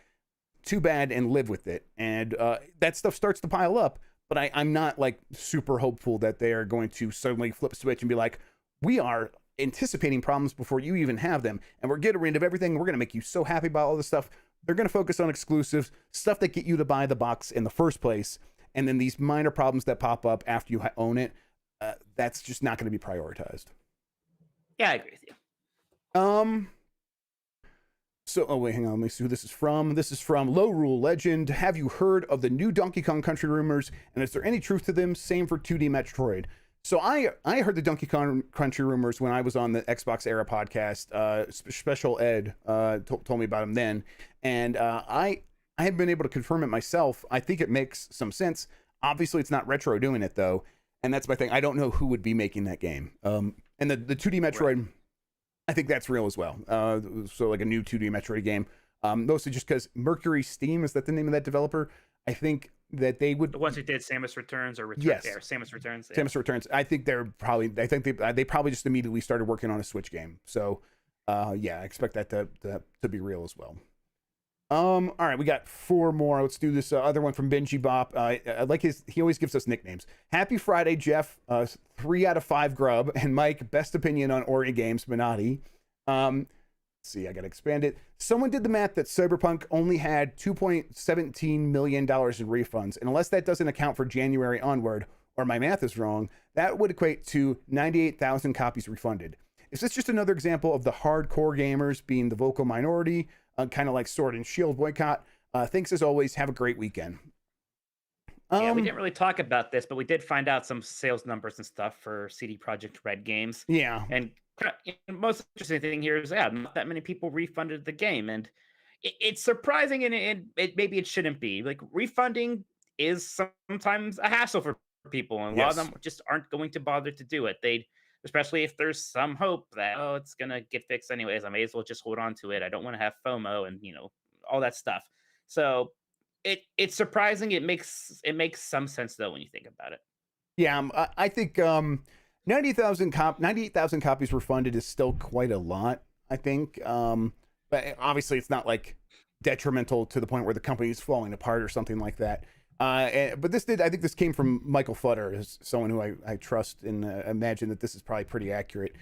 A: too bad and live with it. And that stuff starts to pile up, but I'm not like super hopeful that they are going to suddenly flip a switch and be like, we are anticipating problems before you even have them, and we're getting rid of everything. We're going to make you so happy about all this stuff. They're going to focus on exclusives, stuff that get you to buy the box in the first place, and then these minor problems that pop up after you own it, that's just not going to be prioritized.
B: Yeah, I agree with you.
A: So, oh wait, hang on, let me see who this is from. This is from Low Rule Legend. Have you heard of the new Donkey Kong Country rumors, and is there any truth to them? Same for 2D Metroid. So I heard the Donkey Kong Country rumors when I was on the Xbox Era podcast. Special Ed told me about them then, and I have been able to confirm it myself. I think it makes some sense. Obviously, it's not Retro doing it though, and that's my thing. I don't know who would be making that game. And the 2D Metroid, right. I think that's real as well. So like a new 2D Metroid game, mostly just because Mercury Steam, is that the name of that developer? I think that they would,
B: the ones who did Samus Returns or
A: yes,
B: yeah, Samus Returns. Yeah.
A: Samus Returns. I think they probably just immediately started working on a Switch game. So yeah, I expect that to be real as well. All right, we got 4 more. Let's do this other one from Benji Bop. I like he always gives us nicknames. Happy Friday, Jeff. 3 out of 5 Grubb, and Mike, best opinion on Ori games, Minotti. See, I gotta expand it. Someone did the math that Cyberpunk only had $2.17 million in refunds, and unless that doesn't account for January onward, or my math is wrong, that would equate to 98,000 copies refunded. Is this just another example of the hardcore gamers being the vocal minority, kind of like Sword and Shield boycott? Thanks as always. Have a great weekend.
B: Yeah, we didn't really talk about this, but we did find out some sales numbers and stuff for CD Projekt Red games.
A: Yeah,
B: and the most interesting thing here is, not that many people refunded the game, and it's surprising, and maybe it shouldn't be. Like, refunding is sometimes a hassle for people, and a lot of them just aren't going to bother to do it. Especially if there's some hope that, it's gonna get fixed anyways, I may as well just hold on to it. I don't want to have FOMO and all that stuff. So it's surprising. It makes some sense though when you think about it.
A: Yeah, I think 98,000 copies refunded is still quite a lot, I think. But obviously it's not like detrimental to the point where the company is falling apart or something like that. But I think this came from Michael Futter, as someone who I trust, and imagine that this is probably pretty accurate.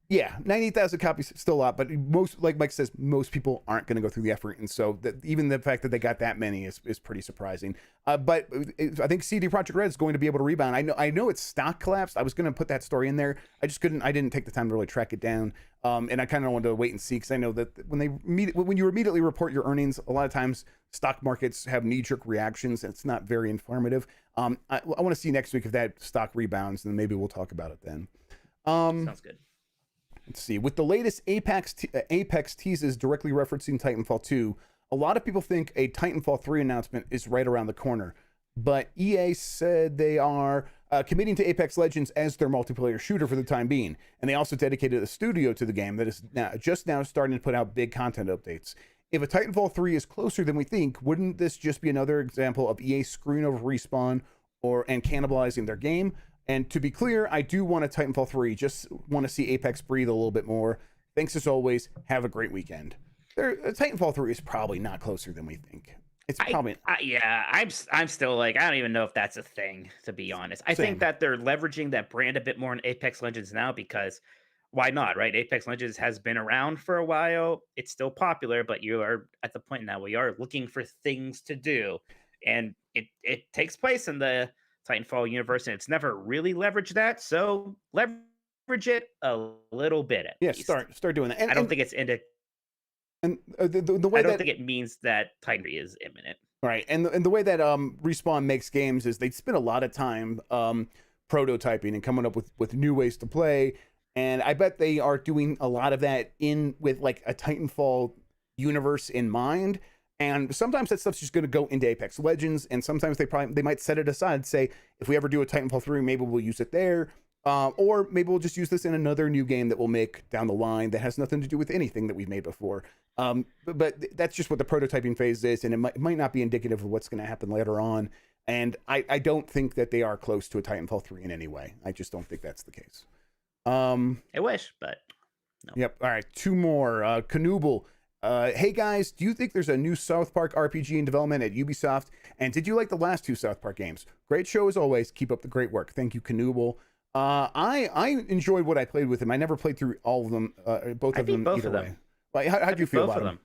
A: Yeah, 98,000 copies is still a lot, but most, like Mike says, most people aren't going to go through the effort, and so even the fact that they got that many is pretty surprising. But I think CD Projekt Red is going to be able to rebound. I know its stock collapsed. I was going to put that story in there. I didn't take the time to really track it down, and I kind of wanted to wait and see, because I know that when you immediately report your earnings, a lot of times stock markets have knee-jerk reactions, and it's not very informative. I want to see next week if that stock rebounds, and then maybe we'll talk about it then.
B: Sounds good.
A: Let's see. With the latest Apex teases directly referencing Titanfall 2, a lot of people think a Titanfall 3 announcement is right around the corner. But EA said they are committing to Apex Legends as their multiplayer shooter for the time being. And they also dedicated a studio to the game that is just now starting to put out big content updates. If a Titanfall 3 is closer than we think, wouldn't this just be another example of EA screwing over Respawn and cannibalizing their game? And to be clear, I do want a Titanfall 3. Just want to see Apex breathe a little bit more. Thanks as always. Have a great weekend. Titanfall 3 is probably not closer than we think. It's probably...
B: I'm still like, I don't even know if that's a thing, to be honest. I think that they're leveraging that brand a bit more in Apex Legends now, because why not, right? Apex Legends has been around for a while. It's still popular, but you are at the point now where you are looking for things to do. And it takes place in the Titanfall universe, and it's never really leveraged that, so leverage it a little bit at least.
A: Start doing that. And
B: I don't think it's into,
A: and the way
B: I don't think it means that Titan 3 is imminent,
A: right? And the way that Respawn makes games is they spend a lot of time prototyping and coming up with new ways to play, and I bet they are doing a lot of that with like a Titanfall universe in mind. And sometimes that stuff's just going to go into Apex Legends, and sometimes they might set it aside and say, if we ever do a Titanfall 3, maybe we'll use it there. Or maybe we'll just use this in another new game that we'll make down the line that has nothing to do with anything that we've made before. But that's just what the prototyping phase is, and it might not be indicative of what's going to happen later on. And I don't think that they are close to a Titanfall 3 in any way. I just don't think that's the case.
B: I wish, but no.
A: Yep. All right, 2 more. Canoobal. Hey guys, do you think there's a new South Park RPG in development at Ubisoft? And did you like the last 2 South Park games? Great show as always. Keep up the great work. Thank you, Canoobal. I enjoyed what I played with him. I never played through all of them, both of them either way. Like, how'd you feel about them?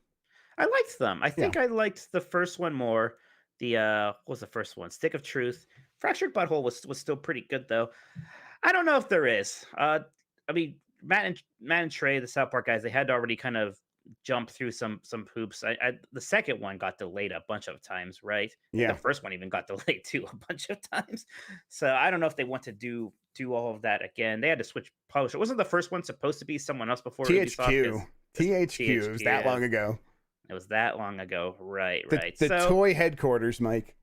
B: I liked them. I think I liked the first one more. What was the first one? Stick of Truth. Fractured Butthole was still pretty good though. I don't know if there is. I mean, Matt and Trey, the South Park guys, they had to already kind of jump through some hoops. The second one got delayed a bunch of times, right?
A: Yeah.
B: The first one even got delayed too a bunch of times. So I don't know if they want to do all of that again. They had to switch publisher. Wasn't the first one supposed to be someone else before
A: THQ? THQ. It was that long ago.
B: It was that long ago, right?
A: The toy headquarters, Mike.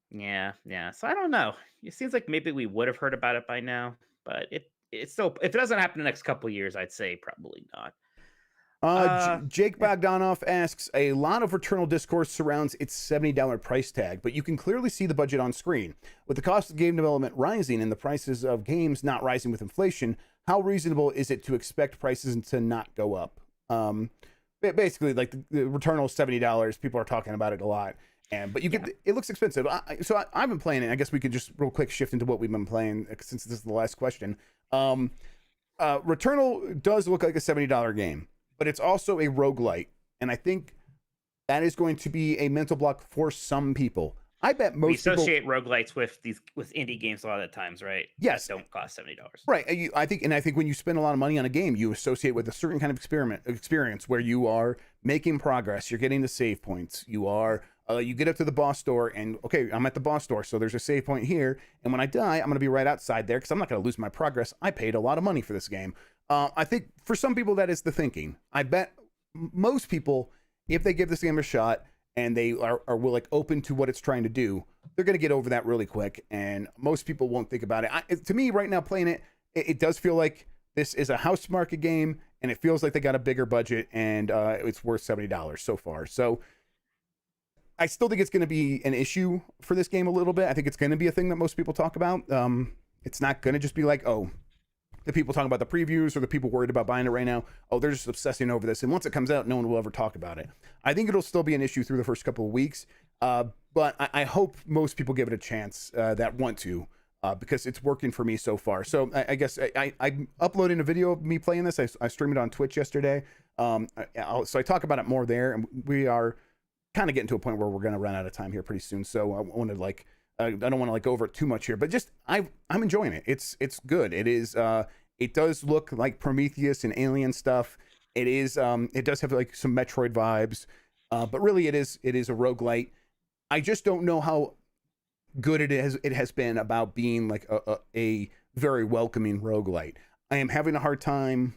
B: Yeah. So I don't know. It seems like maybe we would have heard about it by now, but it's still, if it doesn't happen in the next couple of years, I'd say probably not.
A: Jake Bogdanoff asks, a lot of Returnal discourse surrounds its $70 price tag, but you can clearly see the budget on screen. With the cost of game development rising and the prices of games not rising with inflation, how reasonable is it to expect prices to not go up? Basically, like the Returnal is $70. People are talking about it a lot, but you get it looks expensive. I've been playing it. I guess we could just real quick shift into what we've been playing since this is the last question. Returnal does look like a $70 game, but it's also a roguelite, and I think that is going to be a mental block for some people. I bet most people
B: associate roguelites with indie games a lot of the times, right?
A: Yes,
B: that don't cost $70.
A: Right. I think when you spend a lot of money on a game, you associate with a certain kind of experience where you are making progress. You're getting the save points. You get up to the boss door, and okay, I'm at the boss door, so there's a save point here. And when I die, I'm going to be right outside there because I'm not going to lose my progress. I paid a lot of money for this game. I think for some people that is the thinking. I bet most people, if they give this game a shot, and they are open to what it's trying to do, they're going to get over that really quick, and most people won't think about it. To me, right now, playing it does feel like this is a house market game, and it feels like they got a bigger budget, and it's worth $70 so far. So I still think it's going to be an issue for this game a little bit. I think it's going to be a thing that most people talk about. It's not going to just be like, oh, the people talking about the previews or the people worried about buying it right now, oh, they're just obsessing over this. And once it comes out, no one will ever talk about it. I think it'll still be an issue through the first couple of weeks. But I hope most people give it a chance that want to, because it's working for me so far. So I guess I'm uploading a video of me playing this. I streamed it on Twitch yesterday. So I talk about it more there. And we are kind of getting to a point where we're going to run out of time here pretty soon. So I want to I don't want to go over it too much here, but just I'm enjoying it. It's good. It is. It does look like Prometheus and Alien stuff. It is. It does have like some Metroid vibes, but really it is a roguelite. I just don't know how good it has been about being like a very welcoming roguelite. I am having a hard time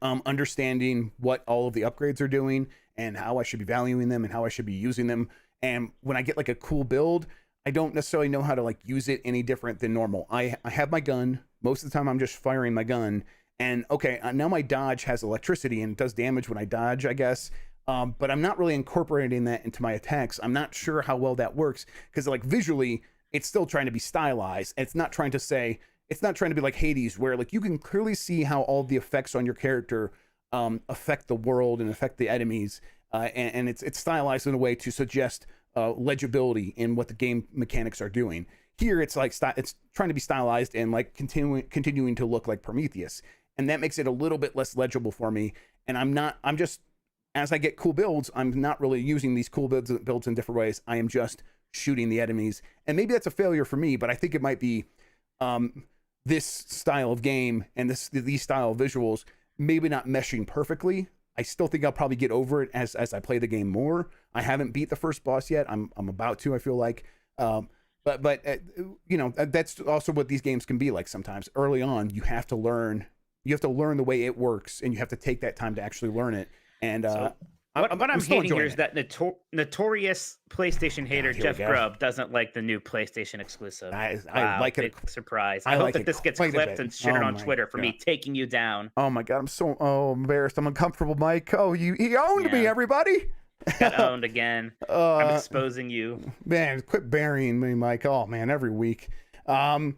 A: understanding what all of the upgrades are doing and how I should be valuing them and how I should be using them. And when I get like a cool build, I don't necessarily know how to use it any different than normal. I have my gun. Most of the time I'm just firing my gun. And okay, now my dodge has electricity and it does damage when I dodge, I guess. But I'm not really incorporating that into my attacks. I'm not sure how well that works because visually it's still trying to be stylized. It's not trying to be like Hades where you can clearly see how all the effects on your character affect the world and affect the enemies. And it's stylized in a way to suggest legibility in what the game mechanics are doing. Here it's it's trying to be stylized and continuing to look like Prometheus, and that makes it a little bit less legible for me. And I'm just, as I get cool builds, I'm not really using these cool builds in different ways. I am just shooting the enemies, and maybe that's a failure for me, but I think it might be this style of game and these style of visuals maybe not meshing perfectly. I still think I'll probably get over it as I play the game more. I haven't beat the first boss yet. I'm about to, I feel like. But that's also what these games can be like sometimes. Early on, you have to learn the way it works, and you have to take that time to actually learn it. And
B: What I'm
A: still
B: hating here
A: enjoying
B: is
A: it.
B: that notorious PlayStation hater
A: here we
B: Jeff
A: go.
B: Grubb doesn't like the new PlayStation exclusive.
A: I
B: Wow,
A: like it.
B: big surprise.
A: I
B: I hope
A: like
B: that
A: it
B: this gets
A: quite a
B: clipped
A: bit.
B: and shared
A: Oh
B: on
A: my
B: Twitter for me
A: God.
B: taking you down.
A: Oh my God, I'm so embarrassed. I'm uncomfortable, Mike. Oh, he owned me,
B: Yeah.
A: everybody.
B: Got owned again. I'm exposing you.
A: Man, quit burying me, Mike. Oh man, every week. I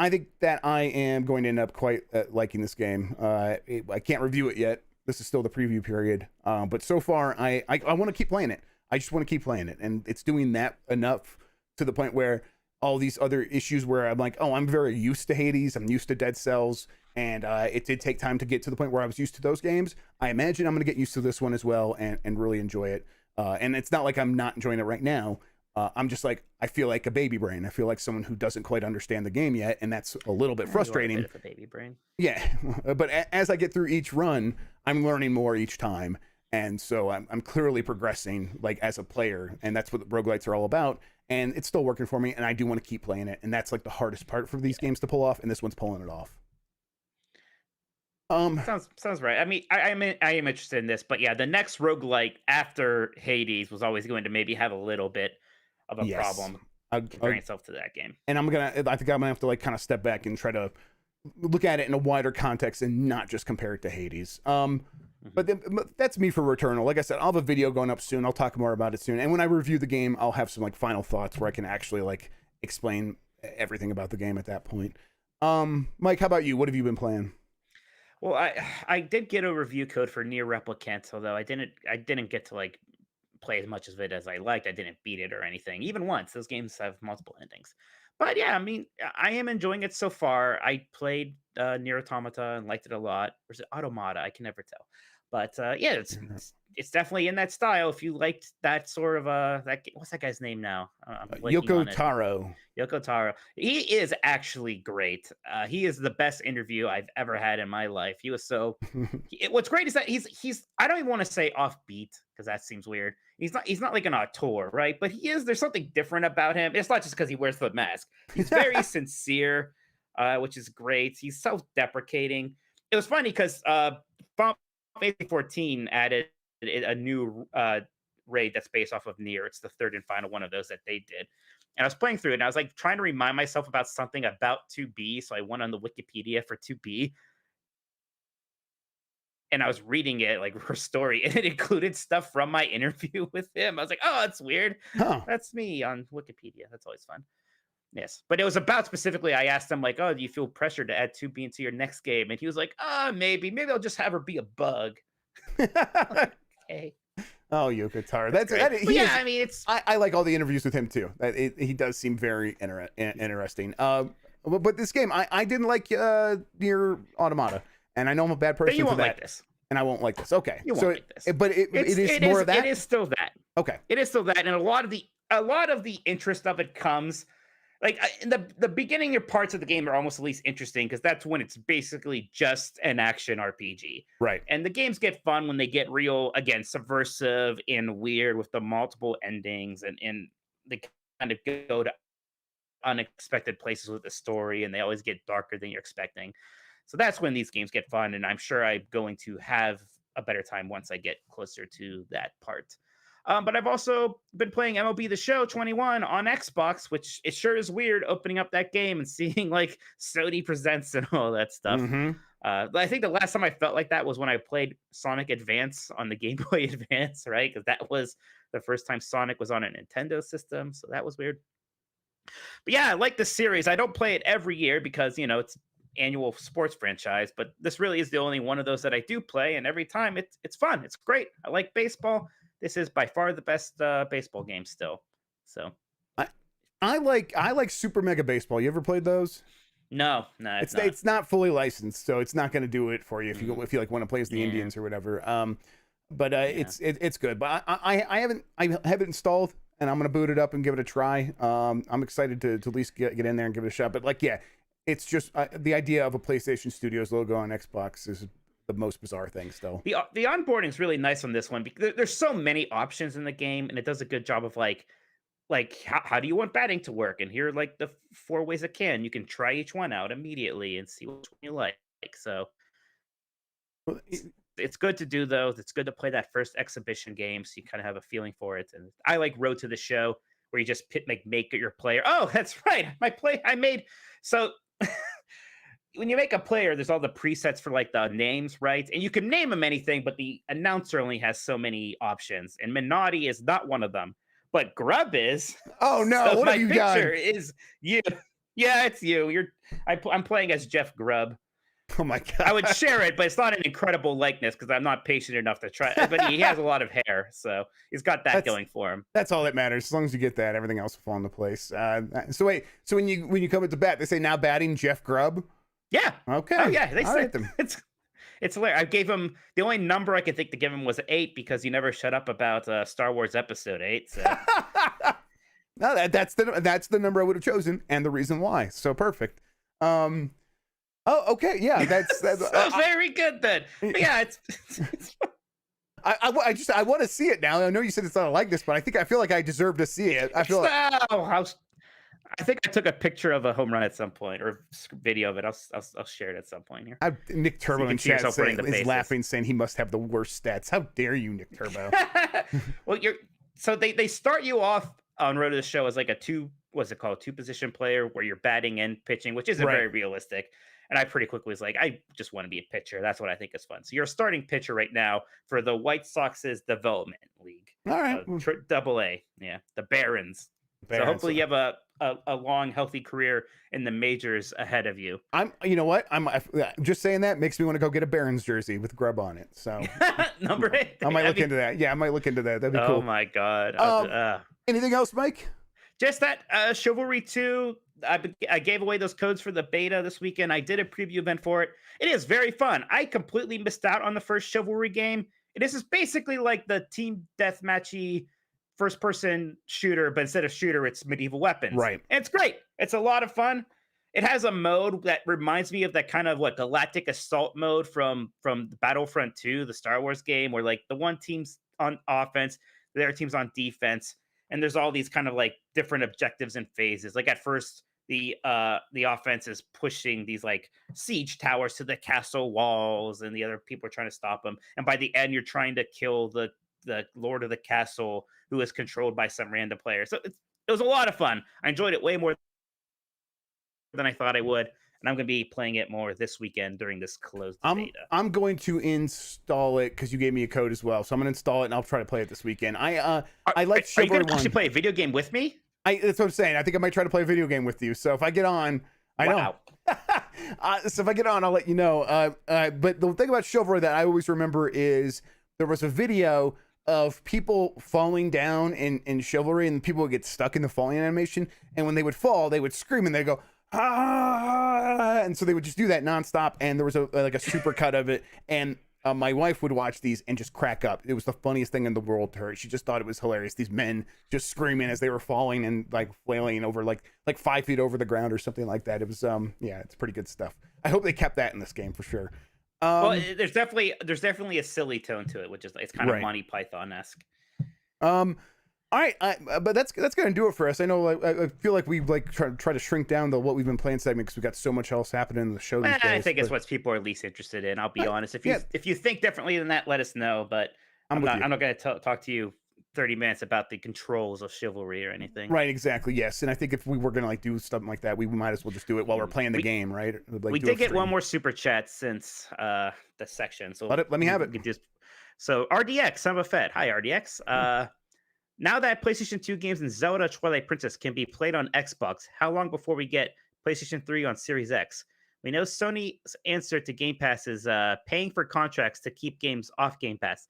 A: think that I am going to end up quite liking this game. I can't review it yet. This is still the preview period. But so far, I want to keep playing it. I just want to keep playing it, and it's doing that enough to the point where all these other issues where I'm like, oh, I'm very used to Hades. I'm used to Dead Cells. And it did take time to get to the point where I was used to those games. I imagine I'm going to get used to this one as well and really enjoy it. And it's not like I'm not enjoying it right now. I'm just like, I feel like a baby brain. I feel like someone who doesn't quite understand the game yet. And that's a little bit frustrating.
B: You are a bit of a baby brain.
A: Yeah. But as I get through each run, I'm learning more each time. And so I'm clearly progressing like as a player. And that's what roguelites are all about. And it's still working for me. And I do want to keep playing it. And that's like the hardest part for these games to pull off. And this one's pulling it off.
B: Sounds right. I mean, I am interested in this, but yeah, the next roguelike after Hades was always going to maybe have a little bit of a problem comparing itself to that game.
A: And I think I'm gonna have to like kind of step back and try to look at it in a wider context and not just compare it to Hades. But that's me for Returnal. Like I said, I'll have a video going up soon. I'll talk more about it soon. And when I review the game, I'll have some like final thoughts where I can actually like explain everything about the game at that point. Mike, how about you? What have you been playing?
B: Well, I did get a review code for Nier Replicant, although I didn't get to like play as much of it as I liked. I didn't beat it or anything, even once. Those games have multiple endings. But yeah, I mean, I am enjoying it so far. I played Nier Automata and liked it a lot. Or is it Automata? I can never tell. But yeah, it's definitely in that style. If you liked that sort of what's that guy's name now?
A: Yoko Taro.
B: Yoko Taro. He is actually great. He is the best interview I've ever had in my life. He was so. What's great is that he's. I don't even want to say offbeat because that seems weird. He's not like an auteur, right? But he is. There's something different about him. It's not just because he wears the mask. He's very sincere, which is great. He's self-deprecating. It was funny because Final Fantasy 14 added a new raid that's based off of Nier. It's the third and final one of those that they did. And I was playing through it, and I was like trying to remind myself about something about 2B. So I went on the Wikipedia for 2B, and I was reading it, like her story, and it included stuff from my interview with him. I was like, oh, that's weird.
A: Huh.
B: That's me on Wikipedia. That's always fun. Yes. But it was about specifically, I asked him, like, oh, do you feel pressure to add 2B into your next game? And he was like, maybe I'll just have her be a bug. Okay.
A: Oh, Yoko Taro.
B: I mean, it's.
A: I like all the interviews with him too. He does seem very interesting. But this game, I didn't like Nier Automata, and I know I'm a bad person
B: But you
A: for
B: won't
A: that.
B: like this.
A: And I won't like this. Okay,
B: You won't like this.
A: But it is more of that.
B: It is still that.
A: Okay.
B: It is still that, and a lot of the interest of it comes. Like in the beginning, your parts of the game are almost the least interesting because that's when it's basically just an action RPG.
A: Right.
B: And the games get fun when they get real, again, subversive and weird with the multiple endings and they kind of go to unexpected places with the story and they always get darker than you're expecting. So that's when these games get fun. And I'm sure I'm going to have a better time once I get closer to that part. But I've also been playing MLB The Show 21 on Xbox, which it sure is weird opening up that game and seeing like Sony Presents and all that stuff.
A: Mm-hmm.
B: I think the last time I felt like that was when I played Sonic Advance on the Game Boy Advance, right? Because that was the first time Sonic was on a Nintendo system. So that was weird. But yeah, I like the series. I don't play it every year because, it's annual sports franchise, but this really is the only one of those that I do play. And every time it's fun. It's great. I like baseball. This is by far the best baseball game still. So
A: I like Super Mega Baseball. You ever played those?
B: No,
A: it's not fully licensed, so it's not going to do it for you if you like want to play as the Indians or whatever. But it's good. But I haven't have it installed, and I'm going to boot it up and give it a try. I'm excited to at least get in there and give it a shot. But it's just the idea of a PlayStation Studios logo on Xbox is the most bizarre thing still.
B: The onboarding is really nice on this one because there's so many options in the game, and it does a good job of like how do you want batting to work? And here are like the 4 ways it can. You can try each one out immediately and see which one you like. So it's good to do those. It's good to play that first exhibition game, so you kind of have a feeling for it. And I like Road to the Show, where you just make your player. Oh, that's right. I made so. When you make a player, there's all the presets for like the names, right? And you can name them anything, but the announcer only has so many options. And Minotti is not one of them, but Grubb is.
A: Oh no!
B: So
A: what
B: my
A: have you
B: picture
A: done?
B: is you. Yeah, it's you. I'm playing as Jeff Grubb.
A: Oh my god!
B: I would share it, but it's not an incredible likeness because I'm not patient enough to try. But he has a lot of hair, so he's got that going for him.
A: That's all that matters. As long as you get that, everything else will fall into place. So wait, so when you come at the bat, they say now batting Jeff Grubb.
B: Yeah.
A: Okay.
B: Oh yeah. They said
A: them.
B: It's hilarious. I gave him the only number I could think to give him was 8 because he never shut up about Star Wars Episode 8. So.
A: No, that's the number I would have chosen, and the reason why. So perfect. Oh, okay. Yeah, that's
B: so very good then. But yeah, it's
A: I want to see it now. I know you said it's not like this, but I feel like I deserve to see it. I feel like.
B: I think I took a picture of a home run at some point, or video of it. I'll share it at some point here.
A: Nick Turbo in chat is laughing, saying he must have the worst stats. How dare you, Nick Turbo?
B: Well, they start you off on Road to the Show as like a what's it called, 2-position player where you're batting and pitching, which isn't very realistic. And I pretty quickly was like, I just want to be a pitcher. That's what I think is fun. So you're a starting pitcher right now for the White Sox's development league.
A: All right,
B: Double A, yeah, the Barons. So hopefully you have a long, healthy career in the majors ahead of you.
A: You know what? I'm just saying that makes me want to go get a Barons jersey with Grubb on it. So
B: number 8.
A: I might look into that. Yeah, I might look into that. That'd be cool.
B: Oh my god.
A: Anything else, Mike?
B: Just that Chivalry 2. I gave away those codes for the beta this weekend. I did a preview event for it. It is very fun. I completely missed out on the first Chivalry game. This is basically like the team deathmatchy first-person shooter, but instead of shooter, it's medieval weapons.
A: Right.
B: And it's great. It's a lot of fun. It has a mode that reminds me of that kind of galactic assault mode from Battlefront 2, the Star Wars game, where like the one team's on offense, the other team's on defense, and there's all these kind of like different objectives and phases. Like at first, the offense is pushing these like siege towers to the castle walls, and the other people are trying to stop them. And by the end, you're trying to kill the lord of the castle, who is controlled by some random player. So it was a lot of fun. I enjoyed it way more than I thought I would, and I'm going to be playing it more this weekend during this closed beta.
A: I'm going to install it because you gave me a code as well, so I'm going to install it and I'll try to play it this weekend. I like Chivalry 1. Are you going to
B: actually play a video game with me?
A: That's what I'm saying. I think I might try to play a video game with you. So if I get on,
B: Wow.
A: So if I get on, I'll let you know. But the thing about Chivalry that I always remember is there was a video of people falling down in Chivalry, and people would get stuck in the falling animation, and when they would fall, they would scream and they'd go and so they would just do that nonstop. And there was a super cut of it, and my wife would watch these and just crack up. It was the funniest thing in the world to her. She just thought it was hilarious. These men just screaming as they were falling and like flailing over like 5 feet over the ground or something like that. It was it's pretty good stuff. I hope they kept that in this game for sure.
B: Well, there's definitely a silly tone to it, which is it's kind of Monty Python-esque.
A: All right, but that's gonna do it for us. I know, I feel like we try to shrink down what we've been playing segment because we got so much else happening in the show these days.
B: I think it's what people are least interested in. I'll be honest. If you think differently than that, let us know. But I'm not going to talk to you 30 minutes about the controls of Chivalry or anything.
A: Right, exactly. Yes, and I think if we were gonna do something like that, we might as well just do it while we're playing the game, right?
B: We did get one more super chat since the section, so
A: let me have it.
B: So RDX, son of a Fed. Hi RDX. Now that PlayStation 2 games and Zelda Twilight Princess can be played on Xbox, how long before we get PlayStation 3 on Series X? We know Sony's answer to Game Pass is paying for contracts to keep games off Game Pass.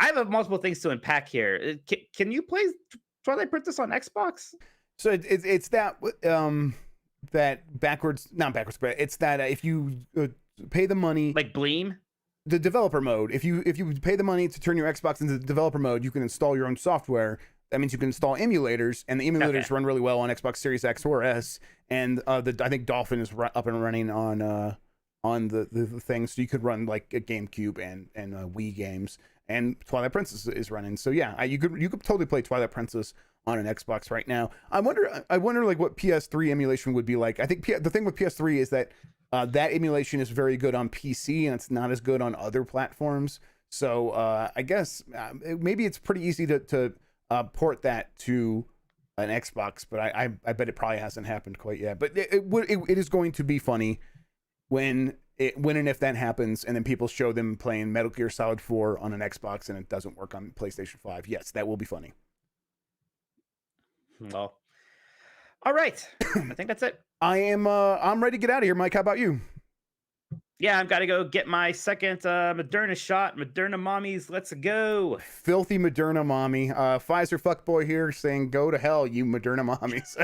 B: I have multiple things to unpack here. Can you play Twilight Princess on Xbox?
A: So it's that not backwards, but it's that if you pay the money,
B: like Bleem,
A: the developer mode. If you pay the money to turn your Xbox into the developer mode, you can install your own software. That means you can install emulators, and the emulators run really well on Xbox Series X or S. And I think Dolphin is up and running on the thing, so you could run like a GameCube and Wii games. And Twilight Princess is running, so yeah, you could totally play Twilight Princess on an Xbox right now. I wonder like what PS3 emulation would be like. I think the thing with PS3 is that That emulation is very good on PC, and it's not as good on other platforms. So I guess maybe it's pretty easy to port that to an Xbox, but I bet it probably hasn't happened quite yet. But it is going to be funny when and if that happens, and then people show them playing Metal Gear Solid 4 on an Xbox and it doesn't work on PlayStation 5. Yes, that will be funny.
B: Well, all right. I think that's it.
A: I'm ready to get out of here, Mike. How about you?
B: Yeah, I've got to go get my second Moderna shot. Moderna mommies, let's go.
A: Filthy Moderna mommy. Pfizer fuckboy here saying, go to hell, you Moderna mommies.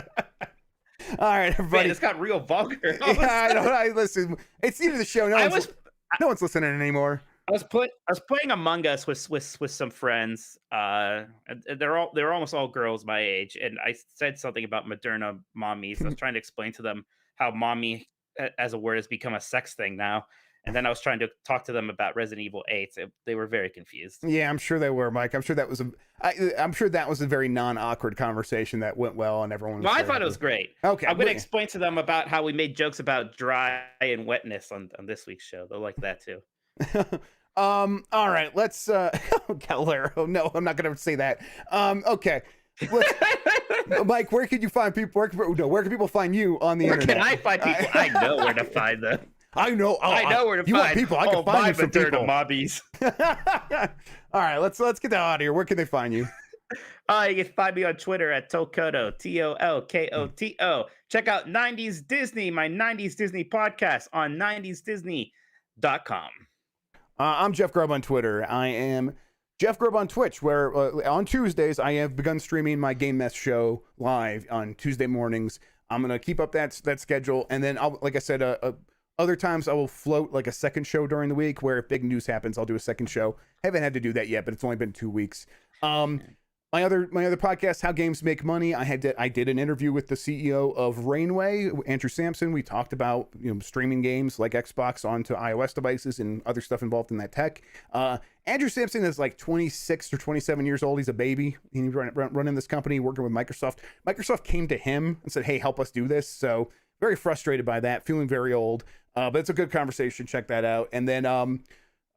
A: All right, everybody.
B: Man, it's got real vulgar.
A: Yeah, I know. Listen, it's the end of the show. No one's listening anymore.
B: I was playing Among Us with some friends. They're almost all girls my age, and I said something about Moderna mommies. I was trying to explain to them how mommy as a word has become a sex thing now. And then I was trying to talk to them about Resident Evil 8. They were very confused.
A: Yeah, I'm sure they were, Mike. I'm sure that was a very non-awkward conversation that went well, and everyone.
B: Well, I thought it was great.
A: Okay,
B: I'm going to explain to them about how we made jokes about dry and wetness on this week's show. They'll like that too.
A: All right, let's Galero. No, I'm not going to say that. Okay. Mike, where can you find people? Where can people find you on the internet?
B: Can I find people? I know where to find them.
A: I know.
B: I know where to find
A: people. I can find you some people.
B: Mobbies.
A: All right, let's get that out of here. Where can they find you?
B: You can find me on Twitter at Tolkoto, TOLKOTO. Check out 90s Disney, my 90s Disney podcast on 90sdisney.com.
A: I'm Jeff Grubb on Twitter. I am Jeff Grubb on Twitch, where on Tuesdays I have begun streaming my Game Mess show live on Tuesday mornings. I'm gonna keep up that schedule, and then like I said, other times I will float like a second show during the week, where if big news happens, I'll do a second show. Haven't had to do that yet, but it's only been 2 weeks. My other podcast, How Games Make Money, I did an interview with the CEO of Rainway, Andrew Sampson. We talked about streaming games like Xbox onto iOS devices and other stuff involved in that tech. Andrew Sampson is like 26 or 27 years old. He's a baby. He's running this company, working with Microsoft. Microsoft came to him and said, hey, help us do this. So very frustrated by that, feeling very old. But it's a good conversation. Check that out. And then,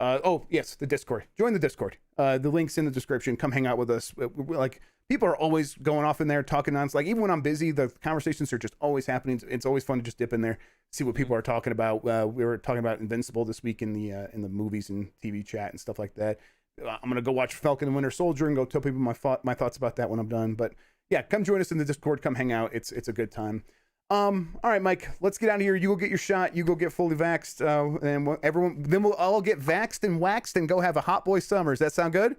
A: oh yes, the Discord. Join the Discord. The link's in the description. Come hang out with us. Like, people are always going off in there talking nonsense. Like, even when I'm busy, the conversations are just always happening. It's always fun to just dip in there, see what people are talking about. We were talking about Invincible this week in the movies and TV chat and stuff like that. I'm gonna go watch Falcon and Winter Soldier and go tell people my thoughts about that when I'm done. But yeah, come join us in the Discord. Come hang out. It's a good time. All right, Mike, let's get out of here. You go get your shot. You go get fully vaxxed, and then we'll all get vaxxed and waxed and go have a hot boy summer. Does that sound good?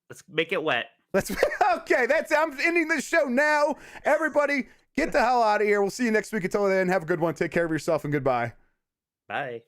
B: Let's make it wet.
A: Okay. I'm ending this show now. Everybody, get the hell out of here. We'll see you next week. Until then, have a good one. Take care of yourself, and goodbye.
B: Bye.